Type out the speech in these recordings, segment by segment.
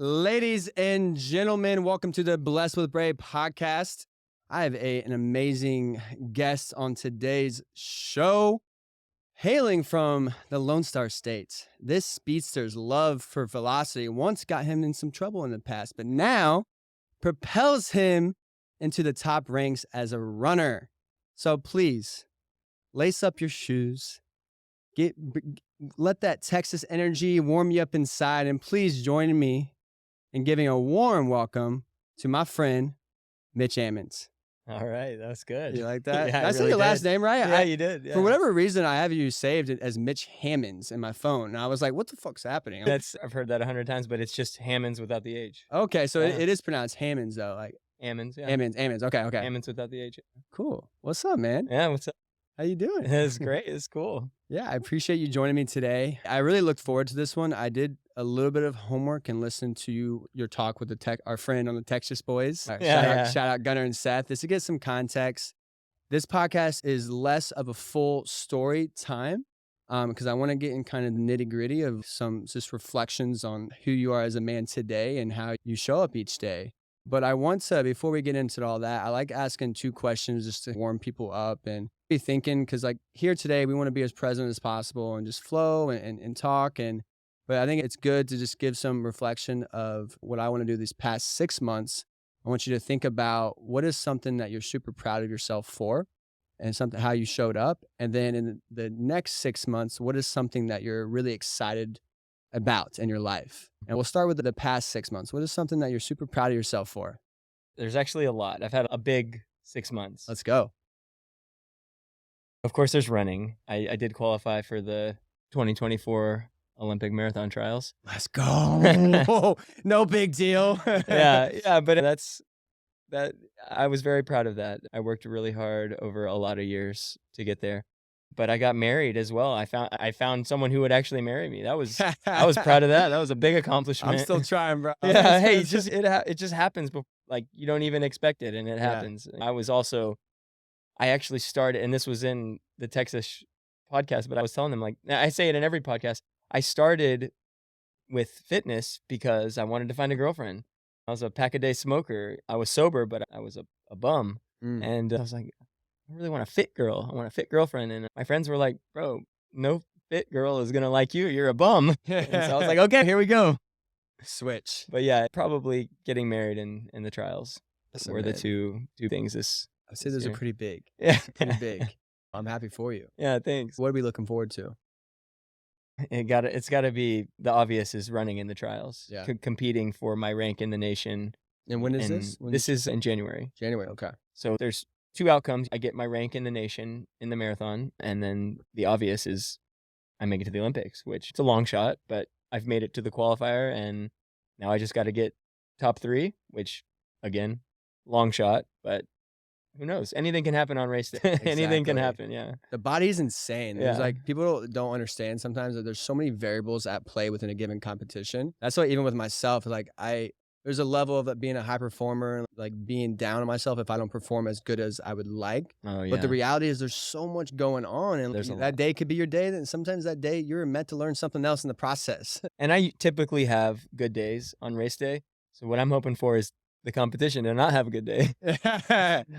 Ladies and gentlemen, welcome to the Blessed with Brave podcast. I have an amazing guest on today's show. Hailing from the Lone Star State, this speedster's love for velocity once got him in some trouble in the past, but now propels him into the top ranks as a runner. So please, lace up your shoes, let that Texas energy warm you up inside, and please join me in giving a warm welcome to my friend, Mitch Ammons. All right, that's good. You like that? Yeah, Did I say your last name right? Yeah, you did. Yeah. For whatever reason, I have you saved as Mitch Hammons in my phone. And I was like, what the fuck's happening? I've heard that 100 times, but it's just Hammonds without the H. Okay, so it is pronounced Hammonds, though. Like Ammons, yeah. Ammons. Okay. Hammonds without the H. Cool. What's up, man? Yeah, what's up? How you doing? It's great. It's cool. Yeah, I appreciate you joining me today. I really looked forward to this one. I did a little bit of homework and listened to your talk with our friend on the Texas Boys. Shout out Gunnar and Seth. Just to get some context, this podcast is less of a full story time because I want to get in kind of the nitty gritty of some just reflections on who you are as a man today and how you show up each day. But I want to, before we get into all that, I like asking two questions just to warm people up and be thinking, because like here today, we want to be as present as possible and just flow and talk. But I think it's good to just give some reflection of what I want to do these past 6 months. I want you to think about what is something that you're super proud of yourself for and something how you showed up. And then in the next 6 months, what is something that you're really excited about in your life? And we'll start with the past 6 months. What is something that you're super proud of yourself for? There's actually a lot. I've had a big 6 months. Let's go. Of course, there's running. I did qualify for the 2024 Olympic marathon trials. Let's go. No big deal. yeah, but that I was very proud of that. I worked really hard over a lot of years to get there. But I got married as well. I found someone who would actually marry me. I was proud of that. That was a big accomplishment. I'm still trying, bro. Yeah, hey, it just happens. Like you don't even expect it, and it happens. I actually started, and this was in the Texas podcast, but I was telling them, like, I say it in every podcast. I started with fitness because I wanted to find a girlfriend. I was a pack-a-day smoker. I was sober, but I was a bum. And I was like, I really want a fit girl. I want a fit girlfriend. And my friends were like, bro, no fit girl is going to like you. You're a bum. And so I was like, okay, here we go. Switch. But yeah, probably getting married in the trials were the two things I'd say those are pretty big. Yeah. Pretty big. I'm happy for you. Yeah, thanks. What are we looking forward to? It's got to be the obvious is running in the trials. Yeah. Competing for my rank in the nation. And when is this? This is in January. January, okay. So there's two outcomes. I get my rank in the nation in the marathon, and then the obvious is I make it to the Olympics, which it's a long shot, but I've made it to the qualifier, and now I just got to get top 3, which, again, long shot, but who knows? Anything can happen on race day. Exactly. Anything can happen, yeah. The body's insane. There's Yeah. like, people don't understand sometimes that there's so many variables at play within a given competition. That's why even with myself, like there's a level of being a high performer, like being down on myself if I don't perform as good as I would like. Oh, yeah. But the reality is there's so much going on, and that day could be your day. And sometimes that day you're meant to learn something else in the process. And I typically have good days on race day. So what I'm hoping for is the competition to not have a good day.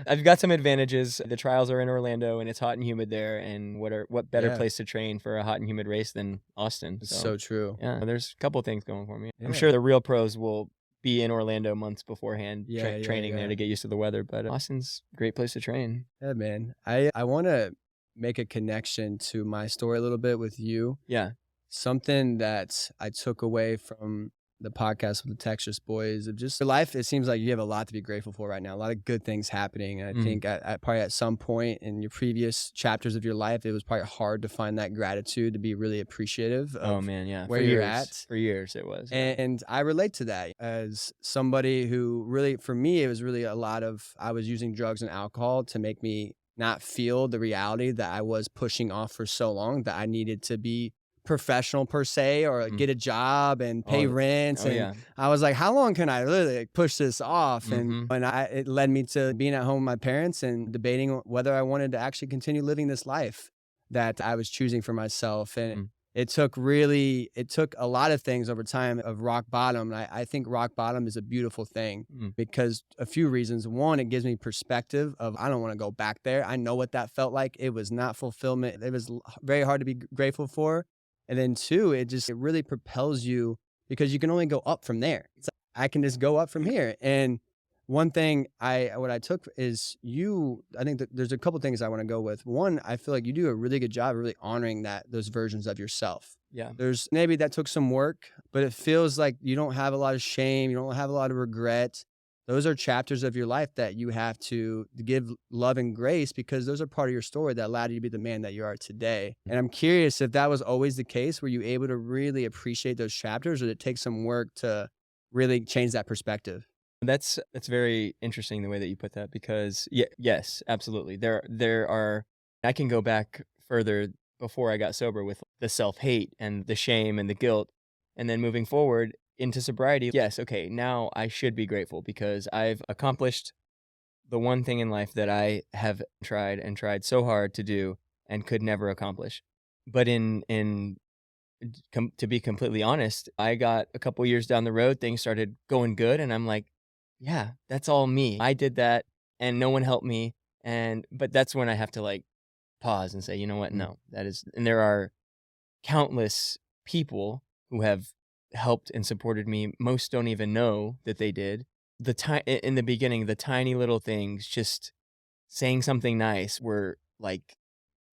I've got some advantages. The trials are in Orlando and it's hot and humid there. And what better place to train for a hot and humid race than Austin? It's so true. Yeah, there's a couple of things going for me. Yeah. I'm sure the real pros will be in Orlando months beforehand, training there to get used to the weather. But Austin's a great place to train. Yeah, man. I want to make a connection to my story a little bit with you. Yeah. Something that I took away from the podcast with the Texas Boys of just your life. It seems like you have a lot to be grateful for right now. A lot of good things happening. And I think probably at some point in your previous chapters of your life, it was probably hard to find that gratitude, to be really appreciative of where you're at. For years it was. And I relate to that as somebody who really, for me, it was really a lot of, I was using drugs and alcohol to make me not feel the reality that I was pushing off for so long, that I needed to be professional per se, or get a job and pay rent. I was like, how long can I really push this off? And it led me to being at home with my parents and debating whether I wanted to actually continue living this life that I was choosing for myself. And it took a lot of things over time of rock bottom. And I think rock bottom is a beautiful thing Mm. because a few reasons. One, it gives me perspective of I don't want to go back there. I know what that felt like. It was not fulfillment. It was very hard to be grateful for. And then two, it really propels you because you can only go up from there. It's like, I can just go up from here. And one thing what I took is I think that there's a couple things I want to go with. One, I feel like you do a really good job of really honoring those versions of yourself. Yeah. There's maybe that took some work, but it feels like you don't have a lot of shame. You don't have a lot of regret. Those are chapters of your life that you have to give love and grace because those are part of your story that allowed you to be the man that you are today. And I'm curious if that was always the case. Were you able to really appreciate those chapters or did it take some work to really change that perspective? That's very interesting the way that you put that because yes, absolutely. There are I can go back further before I got sober with the self-hate and the shame and the guilt and then moving forward into sobriety. Yes, okay, now I should be grateful because I've accomplished the one thing in life that I have tried and tried so hard to do and could never accomplish. But to be completely honest, I got a couple years down the road, things started going good, and I'm like, yeah, that's all me. I did that, and no one helped me. But that's when I have to like pause and say, you know what? No, that is. And there are countless people who have helped and supported me. Most don't even know that they did. In the beginning, the tiny little things, just saying something nice, were like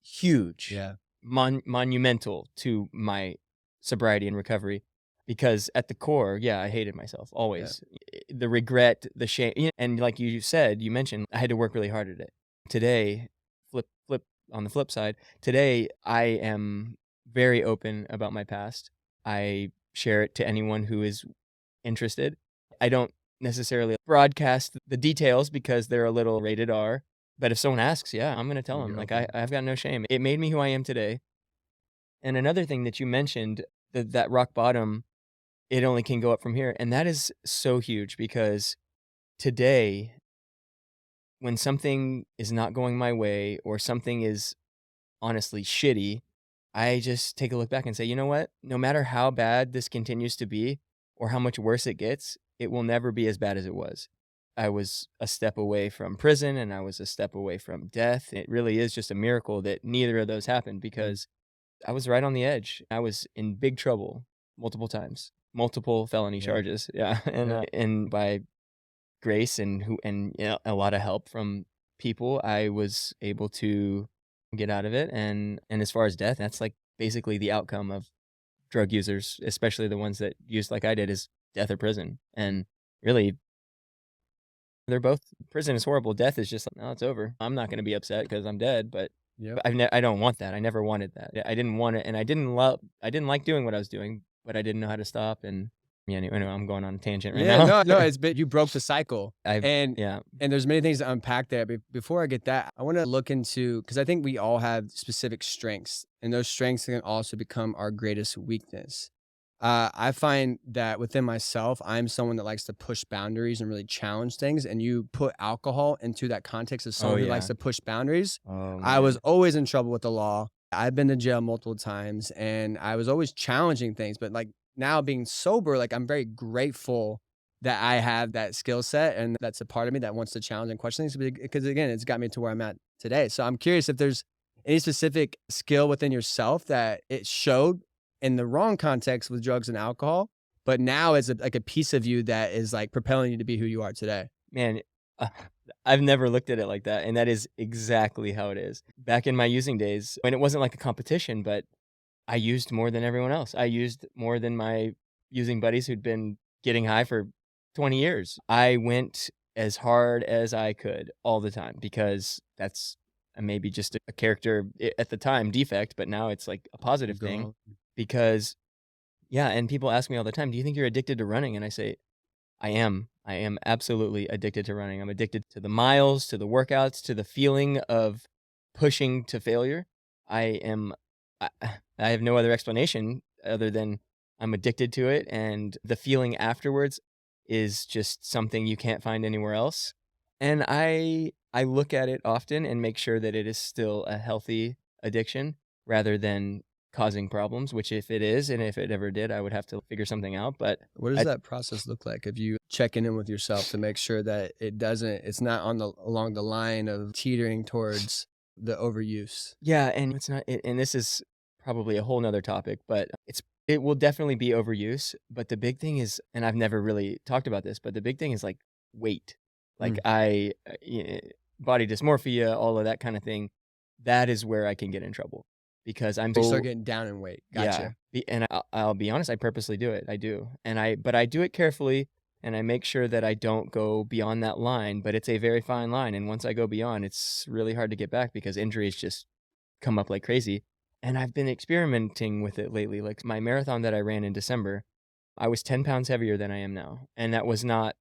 huge. Yeah. Monumental to my sobriety and recovery because at the core, yeah, I hated myself always. The regret, the shame, and like you said, you mentioned I had to work really hard at it. Today, flip on the flip side, today I am very open about my past. I share it to anyone who is interested. I don't necessarily broadcast the details because they're a little rated R. But if someone asks, yeah, I'm going to tell them. Like, I've got no shame. It made me who I am today. And another thing that you mentioned, that rock bottom, it only can go up from here. And that is so huge because today, when something is not going my way or something is honestly shitty, I just take a look back and say, you know what? No matter how bad this continues to be or how much worse it gets, it will never be as bad as it was. I was a step away from prison and I was a step away from death. It really is just a miracle that neither of those happened because I was right on the edge. I was in big trouble multiple times, multiple felony charges. Yeah. And by grace and a lot of help from people, I was able to get out of it. And as far as death, that's like basically the outcome of drug users, especially the ones that used like I did, is death or prison. And really, they're both. Prison is horrible. Death is just like, no, it's over. I'm not going to be upset because I'm dead, but I don't want that. I never wanted that. I didn't want it, and I didn't like doing what I was doing, but I didn't know how to stop. And anyway, I'm going on a tangent right now. No, you broke the cycle. And yeah. And there's many things to unpack there. But before I get that, I want to look into, because I think we all have specific strengths, and those strengths can also become our greatest weakness. I find that within myself, I'm someone that likes to push boundaries and really challenge things. And you put alcohol into that context of someone who likes to push boundaries. I was always in trouble with the law. I've been to jail multiple times, and I was always challenging things. But like now being sober, like I'm very grateful that I have that skill set, and that's a part of me that wants to challenge and question things because again, it's got me to where I'm at today. So I'm curious if there's any specific skill within yourself that it showed in the wrong context with drugs and alcohol, but now it's like a piece of you that is like propelling you to be who you are today. Man, I've never looked at it like that, and that is exactly how it is. Back in my using days, when it wasn't like a competition, but I used more than everyone else. I used more than my using buddies who'd been getting high for 20 years. I went as hard as I could all the time because that's maybe just a character at the time defect, but now it's like a positive thing. Because, and people ask me all the time, do you think you're addicted to running? And I say, I am. I am absolutely addicted to running. I'm addicted to the miles, to the workouts, to the feeling of pushing to failure. I have no other explanation other than I'm addicted to it. And the feeling afterwards is just something you can't find anywhere else. And I look at it often and make sure that it is still a healthy addiction rather than causing problems, which if it is, and if it ever did, I would have to figure something out. But what does that process look like? If you checking in with yourself to make sure that it's not along the line of teetering towards the overuse. Yeah, and it's not, and this is probably a whole nother topic, but it will definitely be overuse. But the big thing is, and I've never really talked about this, but the big thing is like weight. Like body dysmorphia, all of that kind of thing. That is where I can get in trouble because You start getting down in weight. Gotcha. Yeah, and I'll be honest, I purposely do it. I do, but I do it carefully. And I make sure that I don't go beyond that line, but it's a very fine line. And once I go beyond, it's really hard to get back because injuries just come up like crazy. And I've been experimenting with it lately. Like my marathon that I ran in December, I was 10 pounds heavier than I am now. And that was not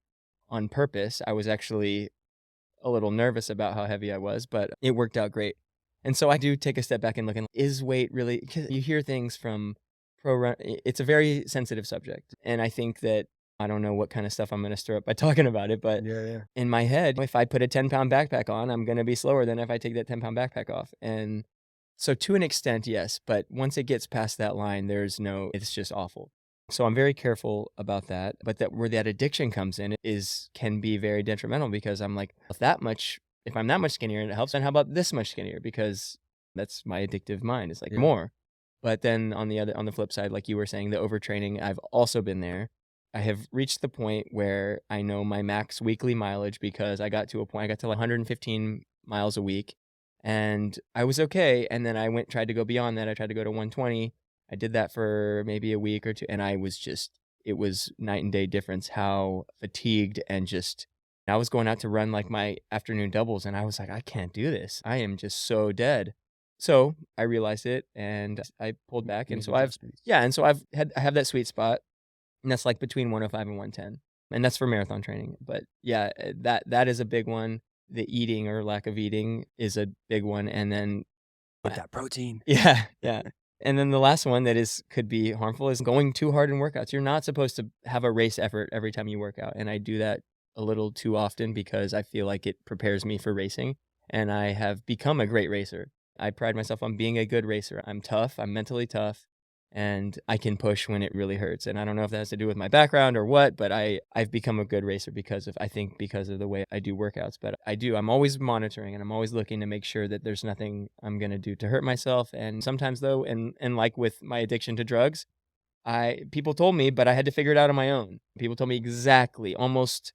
on purpose. I was actually a little nervous about how heavy I was, but it worked out great. And so I do take a step back and look, and is weight really, 'cause you hear things from pro run, it's a very sensitive subject. And I think that I don't know what kind of stuff I'm going to stir up by talking about it, but in my head, if I put a 10-pound backpack on, I'm going to be slower than if I take that 10-pound backpack off. And so to an extent, yes, but once it gets past that line, it's just awful. So I'm very careful about that. But where that addiction comes in can be very detrimental because I'm like, if I'm that much skinnier and it helps, then how about this much skinnier? Because that's my addictive mind. It's like more. But then on the flip side, like you were saying, the overtraining, I've also been there. I have reached the point where I know my max weekly mileage because I got to 115 miles a week and I was okay. And then I tried to go beyond that. I tried to go to 120. I did that for maybe a week or two. And it was night and day difference how fatigued and I was going out to run like my afternoon doubles and I was like, I can't do this. I am just so dead. So I realized it and I pulled back. And so I have that sweet spot. And that's like between 105 and 110. And that's for marathon training. But yeah, that is a big one. The eating or lack of eating is a big one. And then with that protein. Yeah. Yeah. And then the last one that could be harmful is going too hard in workouts. You're not supposed to have a race effort every time you work out. And I do that a little too often because I feel like it prepares me for racing. And I have become a great racer. I pride myself on being a good racer. I'm tough. I'm mentally tough. And I can push when it really hurts. And I don't know if that has to do with my background or what, but I've become a good racer because of the way I do workouts. But I'm always monitoring and I'm always looking to make sure that there's nothing I'm going to do to hurt myself. And sometimes though, and like with my addiction to drugs, people told me, but I had to figure it out on my own. People told me exactly, almost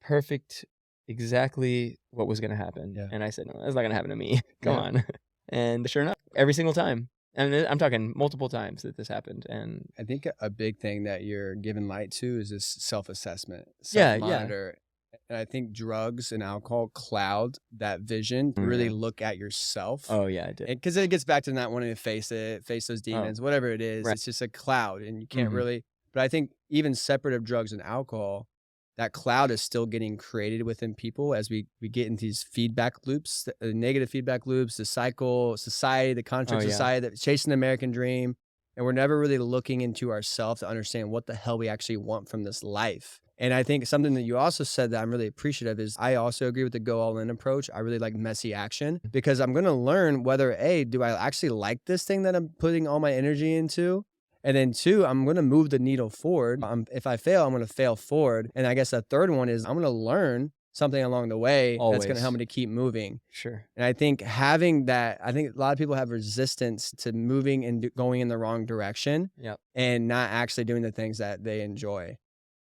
perfect, exactly what was going to happen. Yeah. And I said, no, that's not going to happen to me. Come on. And sure enough, every single time. And I'm talking multiple times that this happened. And I think a big thing that you're giving light to is this self-assessment, self-monitor. Yeah. And I think drugs and alcohol cloud that vision to really look at yourself. Oh, yeah, I did. Because it gets back to not wanting to face those demons, whatever it is. Right. It's just a cloud and you can't really. But I think even separate of drugs and alcohol, that cloud is still getting created within people as we get into these feedback loops, the negative feedback loops, the cycle, society, the contract society, that's chasing the American dream. And we're never really looking into ourselves to understand what the hell we actually want from this life. And I think something that you also said that I'm really appreciative is I also agree with the go all in approach. I really like messy action because I'm going to learn whether do I actually like this thing that I'm putting all my energy into? And then 2, I'm going to move the needle forward. If I fail, I'm going to fail forward. And I guess the third one is I'm going to learn something along the way that's going to help me to keep moving. Sure. And I think having that, I think a lot of people have resistance to moving and going in the wrong direction and not actually doing the things that they enjoy.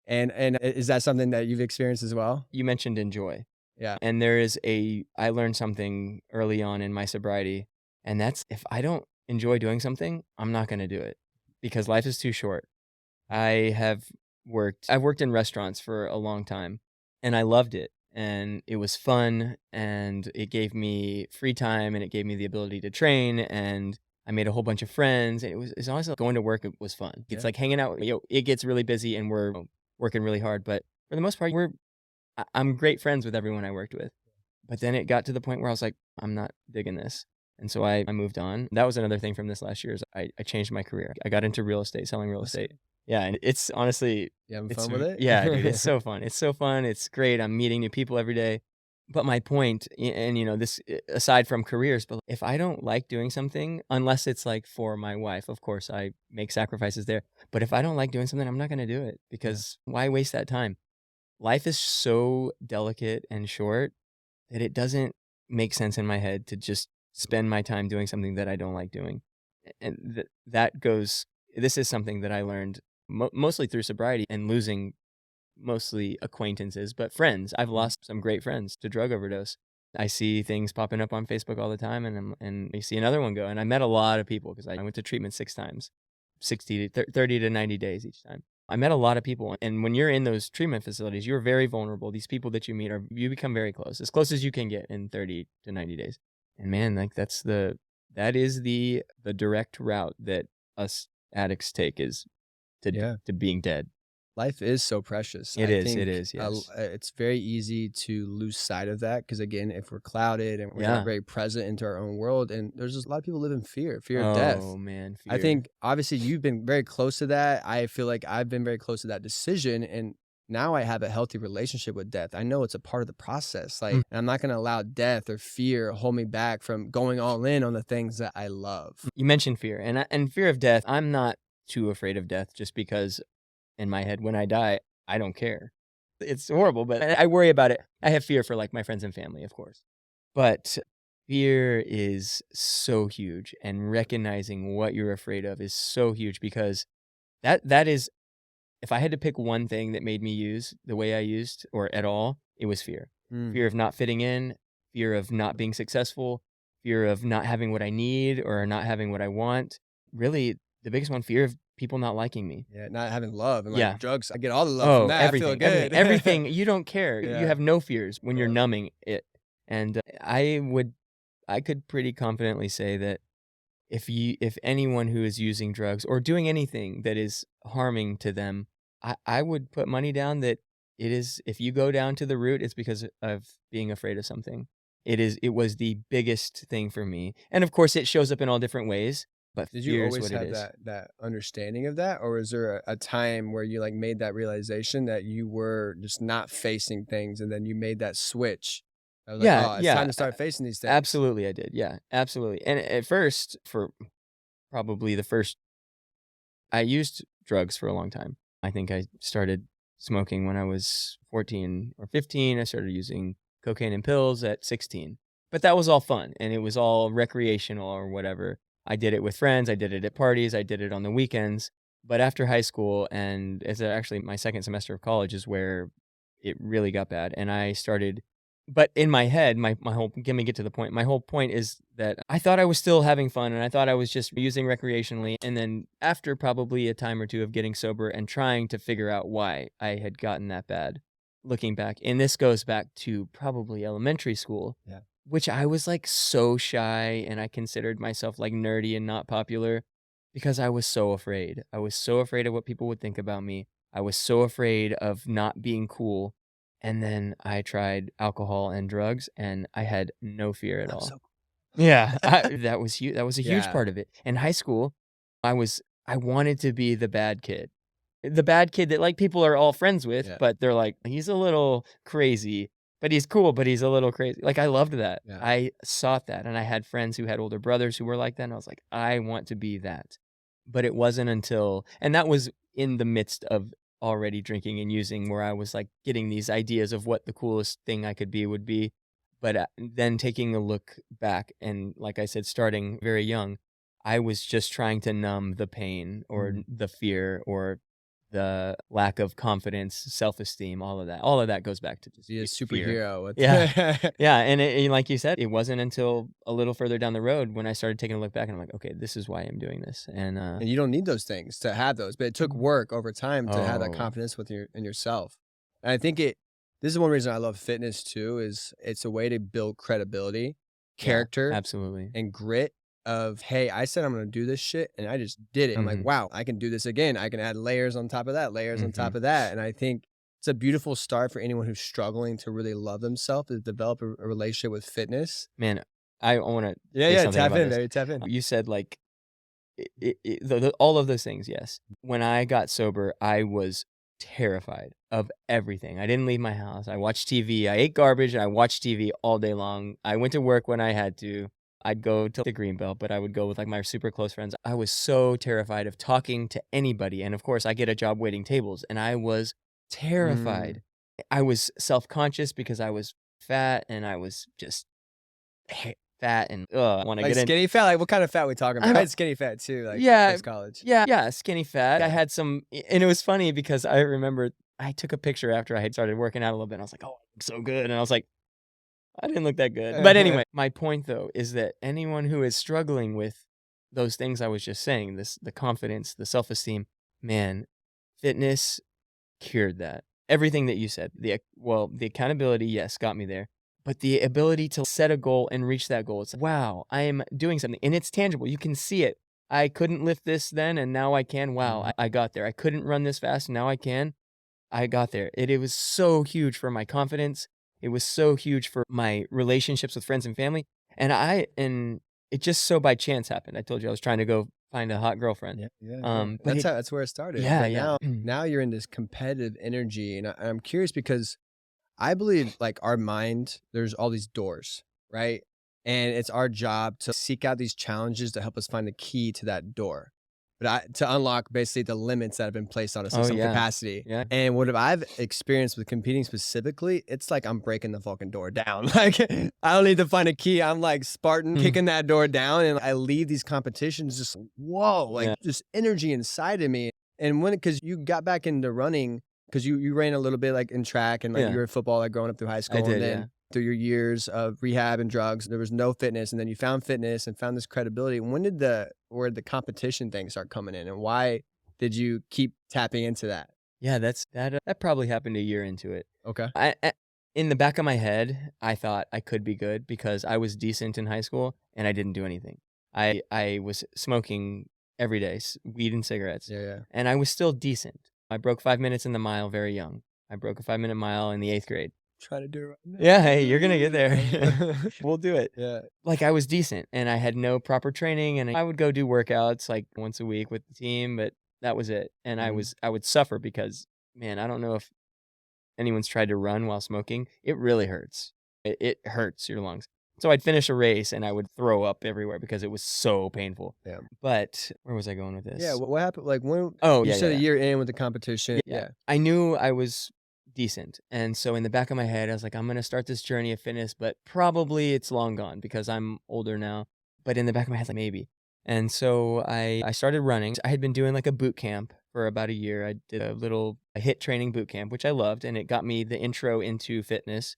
And is that something that you've experienced as well? You mentioned enjoy. Yeah. And I learned something early on in my sobriety. And that's if I don't enjoy doing something, I'm not going to do it. Because life is too short. I've worked in restaurants for a long time and I loved it and it was fun and it gave me free time and it gave me the ability to train and I made a whole bunch of friends. And it's honestly going to work. It was fun. It's like hanging out. It gets really busy and we're working really hard, but for the most part, I'm great friends with everyone I worked with. But then it got to the point where I was like, I'm not digging this. And so I moved on. That was another thing from this last year is I changed my career. I got into real estate, selling real estate. Yeah, and it's honestly... You having fun with it? Yeah, dude, it's so fun. It's so fun. It's great. I'm meeting new people every day. But my point, and this aside from careers, but if I don't like doing something, unless it's like for my wife, of course I make sacrifices there. But if I don't like doing something, I'm not going to do it, because why waste that time? Life is so delicate and short that it doesn't make sense in my head to just spend my time doing something that I don't like doing. And this is something that I learned mostly through sobriety and losing mostly acquaintances, but friends. I've lost some great friends to drug overdose. I see things popping up on Facebook all the time, and I see another one go. And I met a lot of people because I went to treatment 6 times, 30 to 90 days each time. I met a lot of people, and when you're in those treatment facilities, you're very vulnerable. These people that you meet you become very close as you can get in 30 to 90 days. And man, like that is the direct route that us addicts take, is to being dead. Life is so precious. It is, yes. It's very easy to lose sight of that because, again, if we're clouded and we're not very present into our own world, and there's just a lot of people live in fear of death. Oh, man, fear. I think, obviously, you've been very close to that. I feel like I've been very close to that decision, and now I have a healthy relationship with death. I know it's a part of the process. Like, and I'm not going to allow death or fear hold me back from going all in on the things that I love. You mentioned fear, and fear of death. I'm not too afraid of death, just because in my head, when I die, I don't care. It's horrible, but I worry about it. I have fear for like my friends and family, of course. But fear is so huge, and recognizing what you're afraid of is so huge, because that is, if I had to pick one thing that made me use the way I used, or at all, it was fear. Fear of not fitting in, fear of not being successful, fear of not having what I need or not having what I want. Really, the biggest one, fear of people not liking me. Yeah, not having love and like drugs. I get all the love from that. Everything, I feel good. everything. You don't care. Yeah. You have no fears when you're numbing it. And I could pretty confidently say that if anyone who is using drugs or doing anything that is harming to them, I would put money down that it is, if you go down to the root, it's because of being afraid of something. It was the biggest thing for me. And of course it shows up in all different ways. But did you always have that understanding of that, or was there a time where you like made that realization that you were just not facing things, and then you made that switch? I was like, it's time to start facing these things. Absolutely, I did. Yeah, absolutely. And at first, for probably I used drugs for a long time. I think I started smoking when I was 14 or 15. I started using cocaine and pills at 16. But that was all fun, and it was all recreational or whatever. I did it with friends. I did it at parties. I did it on the weekends. But after high school, and it's actually my second semester of college, is where it really got bad. And I started, but in my head, my whole, let me get to the point. My whole point is that I thought I was still having fun, and I thought I was just using recreationally. And then after probably a time or two of getting sober and trying to figure out why I had gotten that bad, looking back, and this goes back to probably elementary school. Yeah. Which I was like so shy, and I considered myself like nerdy and not popular because I was so afraid. I was so afraid of what people would think about me. I was so afraid of not being cool. And then I tried alcohol and drugs, and I had no fear at all. So cool. Yeah, that was huge. That was a huge part of it. In high school, I wanted to be the bad kid. The bad kid that like people are all friends with, but they're like, he's a little crazy. But he's cool, but he's a little crazy. Like, I loved that. Yeah. I sought that. And I had friends who had older brothers who were like that. And I was like, I want to be that. But it wasn't until, and that was in the midst of already drinking and using, where I was like getting these ideas of what the coolest thing I could be would be. But then taking a look back, and like I said, starting very young, I was just trying to numb the pain or the fear or the lack of confidence, self-esteem, all of that goes back to just be a superhero. Yeah. And like you said, it wasn't until a little further down the road when I started taking a look back, and I'm like, okay, this is why I'm doing this. And you don't need those things to have those, but it took work over time to have that confidence in yourself. And I think this is one reason I love fitness too, is it's a way to build credibility, character, absolutely, and grit. Of, hey, I said I'm going to do this shit, and I just did it. I'm like, wow, I can do this again. I can add layers on top of that, layers on top of that. And I think it's a beautiful start for anyone who's struggling to really love themselves, to develop a relationship with fitness. Man, I want to tap in. You said like all of those things, yes. When I got sober, I was terrified of everything. I didn't leave my house. I watched TV. I ate garbage and I watched TV all day long. I went to work when I had to. I'd go to the Greenbelt, but I would go with like my super close friends. I was so terrified of talking to anybody. And of course, I get a job waiting tables, and I was terrified. I was self-conscious because I was fat, and I was just fat and I want to like get in. Skinny fat? Like what kind of fat we talking about? I had skinny fat too, like post college. Yeah, skinny fat. I had some, and it was funny because I remember I took a picture after I had started working out a little bit, and I was like, oh, I look so good. And I was like, I didn't look that good. But anyway, my point though is that anyone who is struggling with those things I was just saying, the confidence, the self-esteem, man, fitness cured that. Everything that you said. The accountability, yes, got me there. But the ability to set a goal and reach that goal, it's like, wow, I am doing something. And it's tangible. You can see it. I couldn't lift this then, and now I can. Wow, I got there. I couldn't run this fast, and now I can. I got there. It was so huge for my confidence. It was so huge for my relationships with friends and family. And it just so by chance happened. I told you I was trying to go find a hot girlfriend. But that's where it started. Yeah. Now you're in this competitive energy, and I'm curious because I believe like our mind, there's all these doors, right? And it's our job to seek out these challenges to help us find the key to that door. But to unlock basically the limits that have been placed on us in some capacity. Yeah. And what I've experienced with competing specifically, it's like I'm breaking the fucking door down. Like I don't need to find a key. I'm like Spartan kicking that door down, and I leave these competitions just whoa, like just energy inside of me. And because you got back into running, because you ran a little bit like in track and like you were in football like growing up through high school. I did, and then through your years of rehab and drugs, there was no fitness, and then you found fitness and found this credibility. When did the competition thing start coming in, and why did you keep tapping into that? Yeah, that probably happened a year into it. Okay. I in the back of my head, I thought I could be good because I was decent in high school and I didn't do anything. I was smoking every day, weed and cigarettes. Yeah. And I was still decent. I broke 5 minutes in the mile very young. I broke a 5-minute mile in the 8th grade. Try to do it right now. Yeah, hey, you're gonna get there. We'll do it. Yeah. Like I was decent and I had no proper training, and I would go do workouts like once a week with the team, but that was it. And I would suffer because, man, I don't know if anyone's tried to run while smoking. It really hurts. It hurts your lungs. So I'd finish a race and I would throw up everywhere because it was so painful. Yeah. But where was I going with this? Yeah. What happened? Like when? You said a year in with the competition. Yeah. I knew I was decent. And so in the back of my head, I was like, I'm going to start this journey of fitness, but probably it's long gone because I'm older now. But in the back of my head, like maybe. And so I started running. I had been doing like a boot camp for about a year. I did a HIIT training boot camp, which I loved. And it got me the intro into fitness.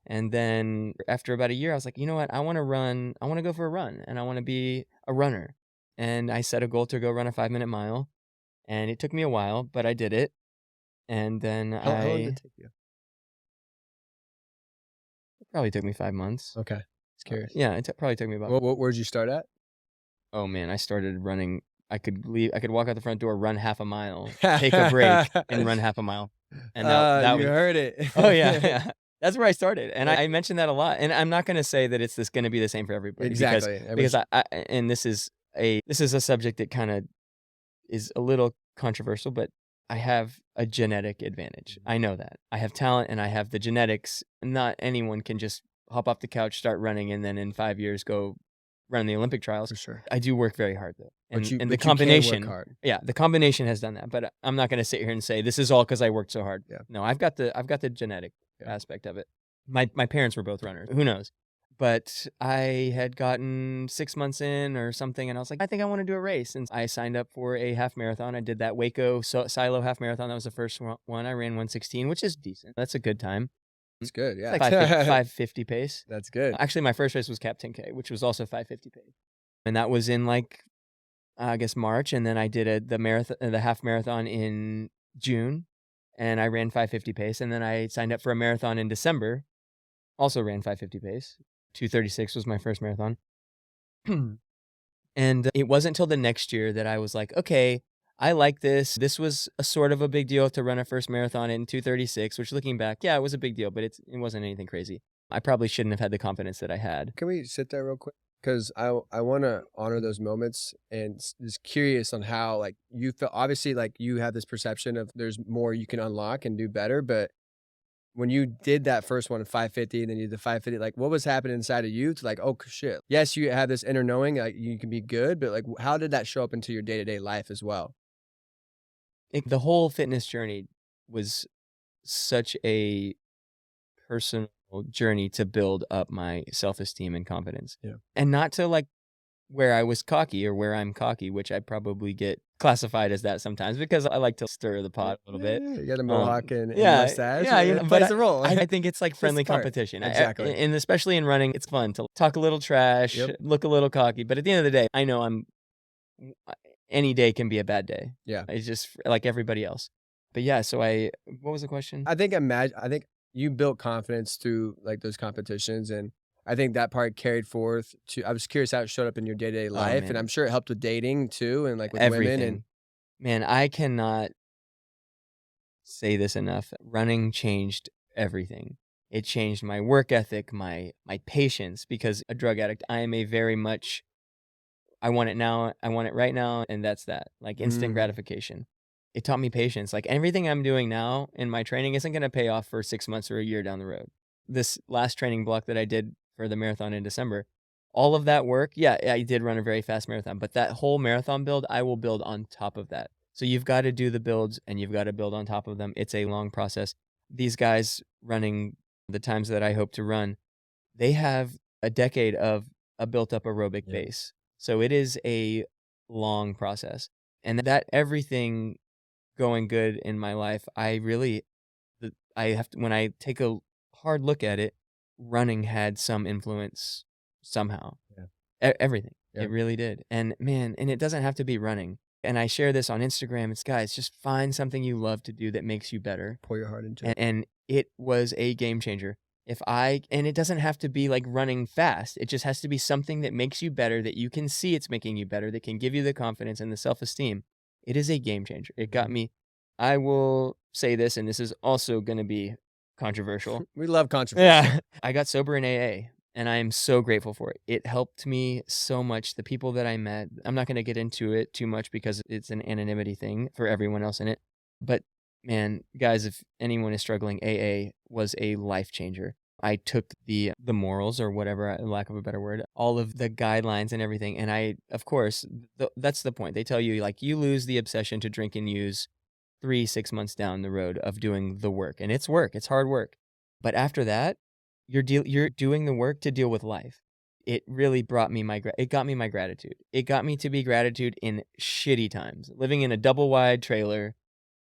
And then after about a year, I was like, you know what? I want to run. I want to go for a run, and I want to be a runner. And I set a goal to go run a 5-minute mile. And it took me a while, but I did it. And then How long did it take you? It probably took me 5 months. Okay. Just curious. Yeah, it probably took me about. Where'd you start at? Oh man, I started running. I could walk out the front door, run half a mile, take a break, and run half a mile. And that you heard it. Oh yeah. That's where I started. And I mentioned that a lot. And I'm not going to say that it's going to be the same for everybody. Exactly. Because this is a subject that kind of is a little controversial, but I have a genetic advantage. I know that. I have talent and I have the genetics. Not anyone can just hop off the couch, start running, and then in 5 years go run the Olympic trials. For sure. I do work very hard though. And the combination. the combination has done that. But I'm not going to sit here and say this is all because I worked so hard. Yeah. No, I've got the genetic aspect of it. My parents were both runners. Who knows? But I had gotten 6 months in or something, and I was like, I think I want to do a race. And I signed up for a half marathon. I did that Waco Silo half marathon. That was the first one. I ran 1:16, which is decent. That's a good time. It's good, yeah. It's like 5:50 pace. That's good. Actually, my first race was Cap 10K, which was also 5:50 pace. And that was in like, I guess March. And then I did the half marathon in June, and I ran 5:50 pace. And then I signed up for a marathon in December, also ran 5:50 pace. 2:36 was my first marathon. And it wasn't until the next year that I was like, okay, I like this. This was a sort of a big deal to run a first marathon in 2:36, which looking back, yeah, it was a big deal, but it wasn't anything crazy. I probably shouldn't have had the confidence that I had. Can we sit there real quick? because I want to honor those moments and just curious on how like you feel. Obviously, like you have this perception of there's more you can unlock and do better, but when you did that first one at 550 and then you did the 550, like what was happening inside of you to like, oh shit. Yes, you have this inner knowing, like you can be good, but like how did that show up into your day-to-day life as well? The whole fitness journey was such a personal journey to build up my self-esteem and confidence. Yeah. And not to like where I was cocky or where I'm cocky, which I probably get classified as that sometimes because I like to stir the pot a little bit. Yeah, you got a mohawk and Yeah, mustache. yeah, It but plays a role. I think it's like friendly part. competition. Exactly. And especially in running, it's fun to talk a little trash, Yep. look a little cocky. But at the end of the day, I know any day can be a bad day. Yeah. It's just like everybody else. But yeah, so what was the question? I think you built confidence through like those competitions, and I think that part carried forth to. I was curious how it showed up in your day-to-day life, and man. I'm sure it helped with dating too, and like with Everything. women. And man, I cannot say this enough. Running changed everything. It changed my work ethic, my patience, because a drug addict, I am a very much I want it now, I want it right now, and that's that. Like instant gratification. It taught me patience. Like everything I'm doing now in my training isn't going to pay off for 6 months or a year down the road. This last training block that I did for the marathon in December, all of that work, yeah, I did run a very fast marathon, but that whole marathon build, I will build on top of that. So you've got to do the builds and you've got to build on top of them. It's a long process. These guys running the times that I hope to run, they have a decade of a built up aerobic base. So it is a long process. And that everything going good in my life, I have to, when I take a hard look at it, running had some influence somehow. Yeah. Everything. Yeah. It really did. And man, and it doesn't have to be running. And I share this on Instagram. It's guys, just find something you love to do that makes you better. Pour your heart into it. And it was a game changer. And it doesn't have to be like running fast. It just has to be something that makes you better, that you can see it's making you better, that can give you the confidence and the self-esteem. It is a game changer. It got me. I will say this, and this is also going to be controversial. We love controversy. Yeah. I got sober in AA, and I am so grateful for it. It helped me so much. The people that I met, I'm not going to get into it too much because it's an anonymity thing for everyone else in it. But man, guys, if anyone is struggling, AA was a life changer. I took the morals or whatever, lack of a better word, all of the guidelines and everything. And I, of course, that's the point. They tell you like you lose the obsession to drink and use 3-6 months down the road of doing the work. And it's work. It's hard work. But after that, you're doing the work to deal with life. It really brought me it got me my gratitude. It got me to be gratitude in shitty times, living in a double wide trailer,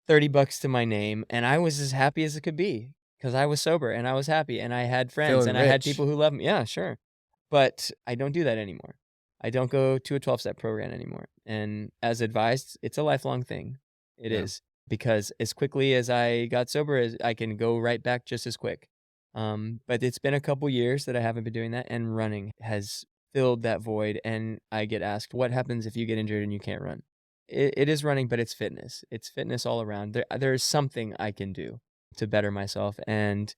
$30 to my name. And I was as happy as it could be because I was sober and I was happy and I had friends Feeling and rich. I had people who loved me. Yeah, sure. But I don't do that anymore. I don't go to a 12-step program anymore. And as advised, it's a lifelong thing. It is. Because as quickly as I got sober, I can go right back just as quick. But it's been a couple years that I haven't been doing that, and running has filled that void. And I get asked, what happens if you get injured and you can't run? It is running, but it's fitness. It's fitness all around. There is something I can do to better myself. And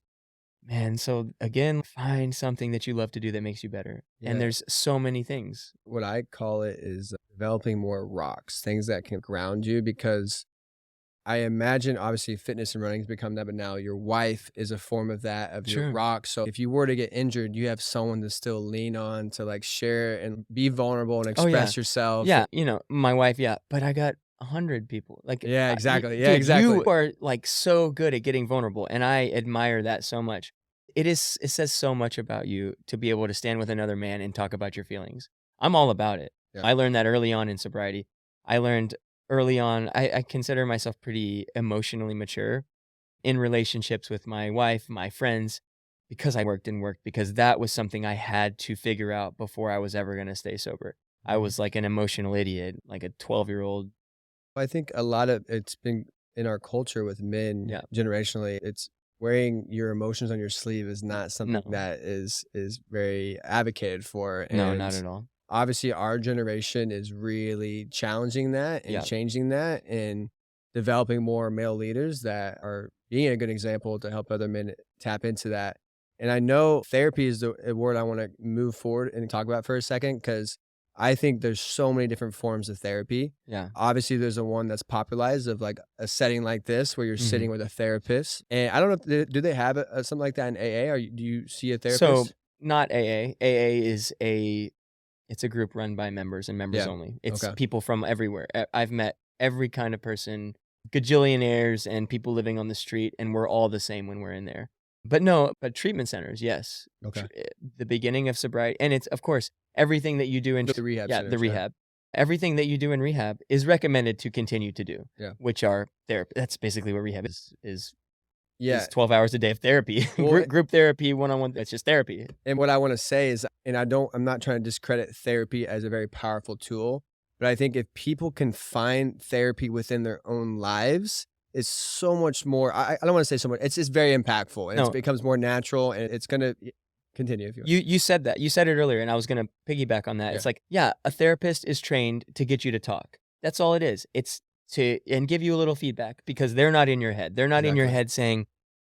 man, so again, find something that you love to do that makes you better. Yeah. And there's so many things. What I call it is developing more rocks, things that can ground you, because I imagine obviously fitness and running has become that, but now your wife is a form of that, of your rock. So if you were to get injured, you have someone to still lean on, to like share and be vulnerable and express yourself. Yeah, my wife, but I got 100 people. Like, yeah, exactly. Dude, you are like so good at getting vulnerable, and I admire that so much. It says so much about you to be able to stand with another man and talk about your feelings. I'm all about it. Yeah. I learned that early on in sobriety. I learned early on, I consider myself pretty emotionally mature in relationships with my wife, my friends, because I worked, because that was something I had to figure out before I was ever going to stay sober. I was like an emotional idiot, like a 12-year-old. I think a lot of it's been in our culture with men generationally. It's wearing your emotions on your sleeve is not something that is very advocated for. And no, not at all. Obviously, our generation is really challenging that and changing that and developing more male leaders that are being a good example to help other men tap into that. And I know therapy is the word I want to move forward and talk about for a second, because I think there's so many different forms of therapy. Yeah. Obviously, there's a one that's popularized of like a setting like this where you're sitting with a therapist. And I don't know, do they have something like that in AA? Or do you see a therapist? So not AA. AA is it's a group run by members and members only. It's people from everywhere. I've met every kind of person, gajillionaires and people living on the street, and we're all the same when we're in there. But treatment centers, yes. Okay. The beginning of sobriety, and it's, of course, everything that you do in the rehab centers, the rehab. Everything that you do in rehab is recommended to continue to do, which are therapy. That's basically what rehab is 12 hours a day of therapy. Well, group therapy, one-on-one, that's just therapy. And what I want to say is, and I'm not trying to discredit therapy as a very powerful tool, but I think if people can find therapy within their own lives, it's so much more, I don't want to say so much, it's just very impactful, and it becomes more natural, and it's going to continue. If you said that. You said it earlier, and I was going to piggyback on that. It's like, a therapist is trained to get you to talk. That's all it is. It's and give you a little feedback, because they're not in your head. They're not in your head saying,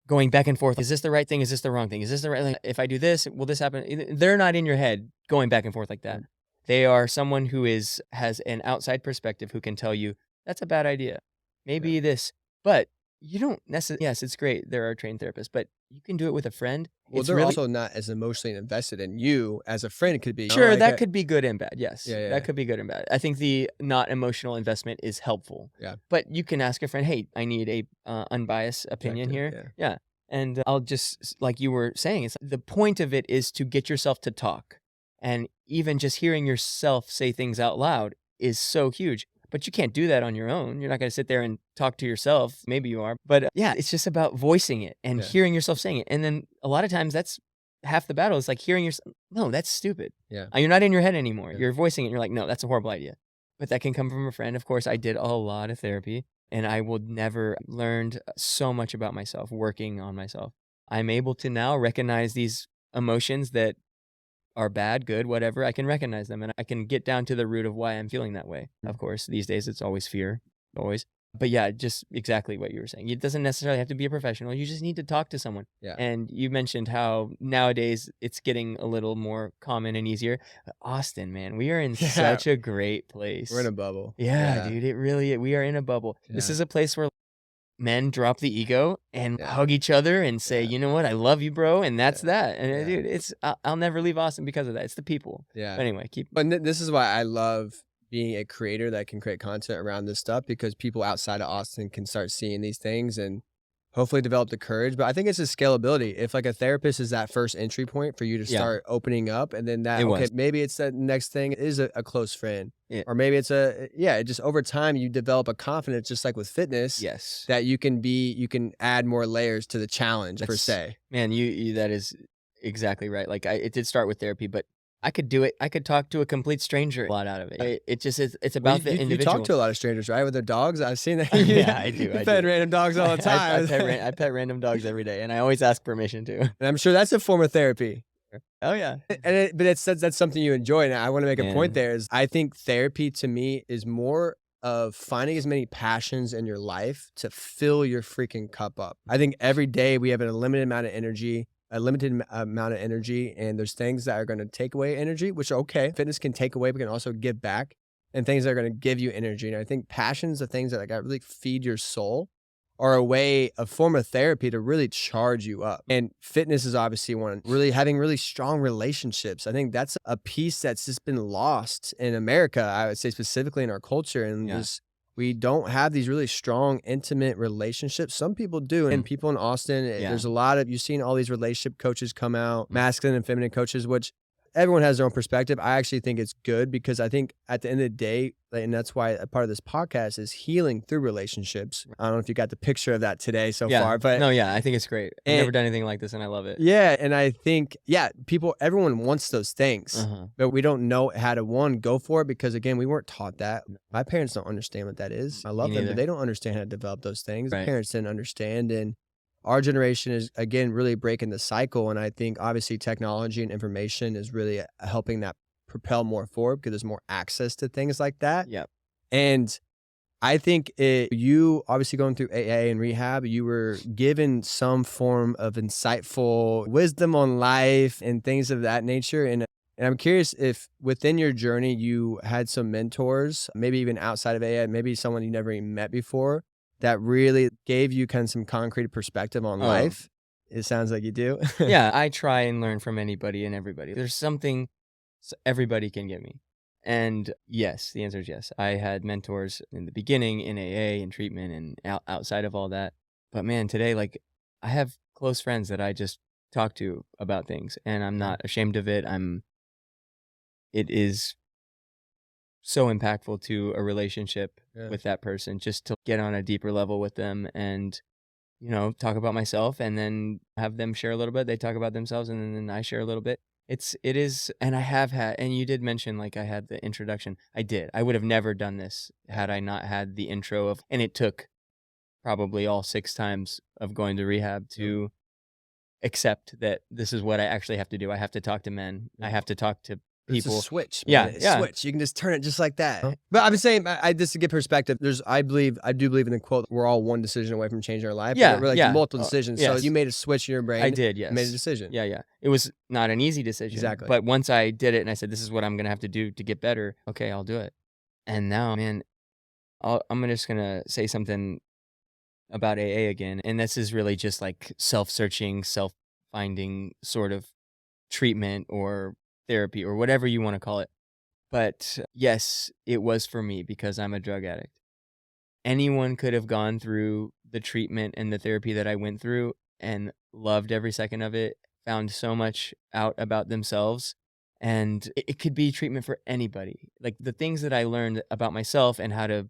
going back and forth, is this the right thing? Is this the wrong thing? Is this the right thing? If I do this, will this happen? They're not in your head going back and forth like that. They are someone who has an outside perspective who can tell you, that's a bad idea. Maybe this. But you don't necessarily, yes, it's great. There are trained therapists, but you can do it with a friend. Well, they're also not as emotionally invested in you as a friend. It could be. Sure, that could be good and bad. Yes, that could be good and bad. I think the not emotional investment is helpful. Yeah. But you can ask a friend, hey, I need a unbiased opinion here. Yeah. And I'll just, like you were saying, the point of it is to get yourself to talk. And even just hearing yourself say things out loud is so huge. But you can't do that on your own. You're not going to sit there and talk to yourself. Maybe you are. But it's just about voicing it and hearing yourself saying it. And then a lot of times that's half the battle. It's like hearing yourself, no, that's stupid. Yeah. You're not in your head anymore. You're voicing it. And you're like, no, that's a horrible idea. But that can come from a friend. Of course, I did a lot of therapy, and I would never learned so much about myself working on myself. I'm able to now recognize these emotions that are bad, good, whatever. I can recognize them, and I can get down to the root of why I'm feeling that way. Of course, these days it's always fear, always. But just exactly what you were saying. It doesn't necessarily have to be a professional. You just need to talk to someone. Yeah. And you mentioned how nowadays it's getting a little more common and easier. Austin, man, we are in such a great place. We're in a bubble. Yeah, dude, it really, we are in a bubble. Yeah. This is a place where men drop the ego and hug each other and say, you know what, I love you, bro. And that's that. And dude, I'll never leave Austin because of that. It's the people. Yeah. But anyway, But this is why I love being a creator that can create content around this stuff, because people outside of Austin can start seeing these things and hopefully develop the courage. But I think it's a scalability. If like a therapist is that first entry point for you to start opening up, and then maybe it's that next thing is a close friend. Yeah. Or maybe it's just over time you develop a confidence, just like with fitness. Yes. That you can add more layers to the challenge per se. Man, you that is exactly right. Like it did start with therapy, but I could do it. I could talk to a complete stranger a lot out of it. It's about the individual. You talk to a lot of strangers, right? With their dogs. I've seen that. Yeah, I do. You pet random dogs all the time. I pet random dogs every day, and I always ask permission to. And I'm sure that's a form of therapy. Oh yeah. But that's something you enjoy. And I want to make a point there is I think therapy to me is more of finding as many passions in your life to fill your freaking cup up. I think every day we have a limited amount of energy, and there's things that are going to take away energy, which are okay. Fitness can take away, but can also give back, and things that are going to give you energy. And I think passions, the things that really feed your soul, are a form of therapy to really charge you up. And fitness is obviously one. Really having really strong relationships. I think that's a piece that's just been lost in America, I would say specifically in our culture. And we don't have these really strong, intimate relationships. Some people do. And people in Austin, there's a lot of, you've seen all these relationship coaches come out, masculine and feminine coaches, which everyone has their own perspective. I actually think it's good, because I think at the end of the day, and that's why a part of this podcast is healing through relationships. I don't know if you got the picture of that today so far, but no, I think it's great. I've never done anything like this, and I love it. Yeah, and I think everyone wants those things, but we don't know how to go for it, because again, we weren't taught that. My parents don't understand what that is. I love them, but they don't understand how to develop those things. Right. Parents didn't understand, and our generation is, again, really breaking the cycle. And I think obviously technology and information is really helping that propel more forward, because there's more access to things like that. Yep. And I think you obviously going through AA and rehab, you were given some form of insightful wisdom on life and things of that nature. And I'm curious if within your journey, you had some mentors, maybe even outside of AA, maybe someone you never even met before, that really gave you kind of some concrete perspective on life. It sounds like you do. Yeah, I try and learn from anybody and everybody. There's something everybody can give me. And yes, the answer is yes. I had mentors in the beginning in AA and treatment and outside of all that. But man, today, like, I have close friends that I just talk to about things, and I'm not ashamed of it. It is so impactful to a relationship with that person, just to get on a deeper level with them and, talk about myself, and then have them share a little bit. They talk about themselves, and then I share a little bit. It is, and I have had, and you did mention, like, I had the introduction. I did. I would have never done this had I not had the intro and it took probably all 6 times of going to rehab to accept that this is what I actually have to do. I have to talk to men. I have to talk to people. It's a switch. Man. Yeah. Switch. You can just turn it just like that. But I'm saying, just to get perspective, I do believe in the quote, we're all one decision away from changing our life. Yeah. We're like multiple decisions. Yes. So you made a switch in your brain. I did, yes. Made a decision. Yeah. It was not an easy decision. Exactly. But once I did it and I said, this is what I'm going to have to do to get better. Okay, I'll do it. And now, man, I'm just going to say something about AA again. And this is really just like self-searching, self-finding sort of treatment or therapy or whatever you want to call it. But yes, it was for me because I'm a drug addict. Anyone could have gone through the treatment and the therapy that I went through and loved every second of it, found so much out about themselves. And it could be treatment for anybody. Like the things that I learned about myself and how to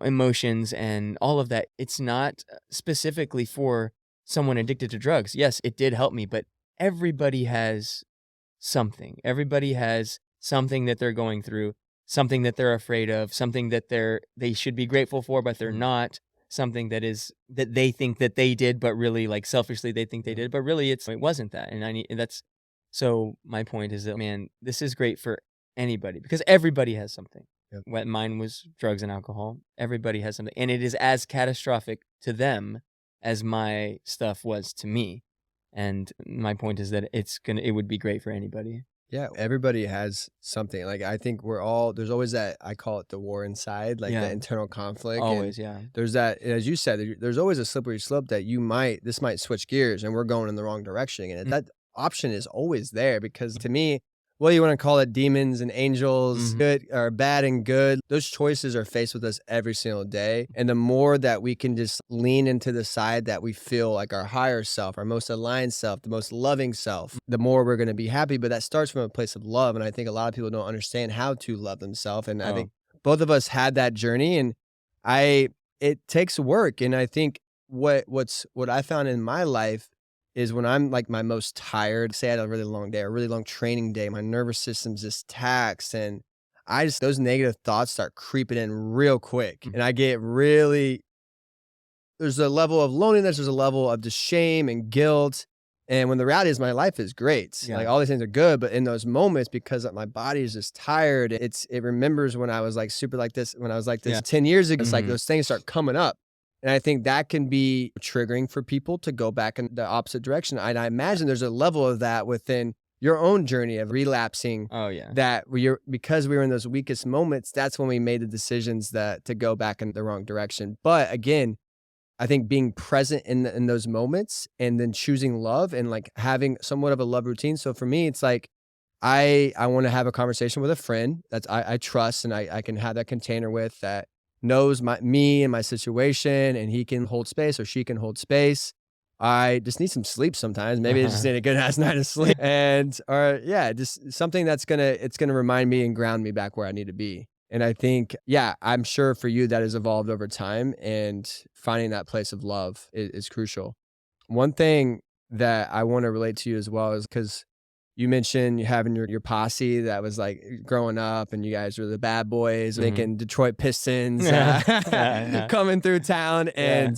emotions and all of that, it's not specifically for someone addicted to drugs. Yes, it did help me, but everybody has something. Everybody has something that they're going through, something that they're afraid of, something that they should be grateful for, but they're not, something that they think that they did, but really, like, selfishly they think they did, but really it wasn't that. And so my point is that, man, this is great for anybody because everybody has something. Yep. When mine was drugs and alcohol, everybody has something, and it is as catastrophic to them as my stuff was to me. And my point is that it would be great for anybody. Yeah, everybody has something. Like, I think there's always that, I call it the war inside, like the internal conflict. Always, There's that, as you said, there's always a slippery slope that this might switch gears and we're going in the wrong direction. And that option is always there because to me, whether you want to call it demons and angels, good or bad and good, those choices are faced with us every single day. And the more that we can just lean into the side that we feel like our higher self, our most aligned self, the most loving self, the more we're going to be happy. But that starts from a place of love. And I think a lot of people don't understand how to love themselves. And I think both of us had that journey, and it takes work. And I think what I found in my life is when I'm like my most tired, say I had a really long day, a really long training day, my nervous system's just taxed, and those negative thoughts start creeping in real quick. And I get there's a level of loneliness, there's a level of just shame and guilt. And when the reality is my life is great, like all these things are good, but in those moments, because my body is just tired, it remembers when I was like super like this, when I was like this 10 years ago, it's like those things start coming up. And I think that can be triggering for people to go back in the opposite direction. And I imagine there's a level of that within your own journey of relapsing. Oh, yeah. That because we were in those weakest moments, that's when we made the decisions to go back in the wrong direction. But again, I think being present in those moments and then choosing love and like having somewhat of a love routine. So for me, it's like, I want to have a conversation with a friend that I trust and I can have that container with, that knows me and my situation, and he can hold space or she can hold space. I just need some sleep sometimes. Maybe I just need a good ass night of sleep, just something it's gonna remind me and ground me back where I need to be. And I think, I'm sure for you that has evolved over time, and finding that place of love is crucial. One thing that I want to relate to you as well is because you mentioned you having your posse that was like growing up, and you guys were the bad boys making Detroit Pistons coming through town. And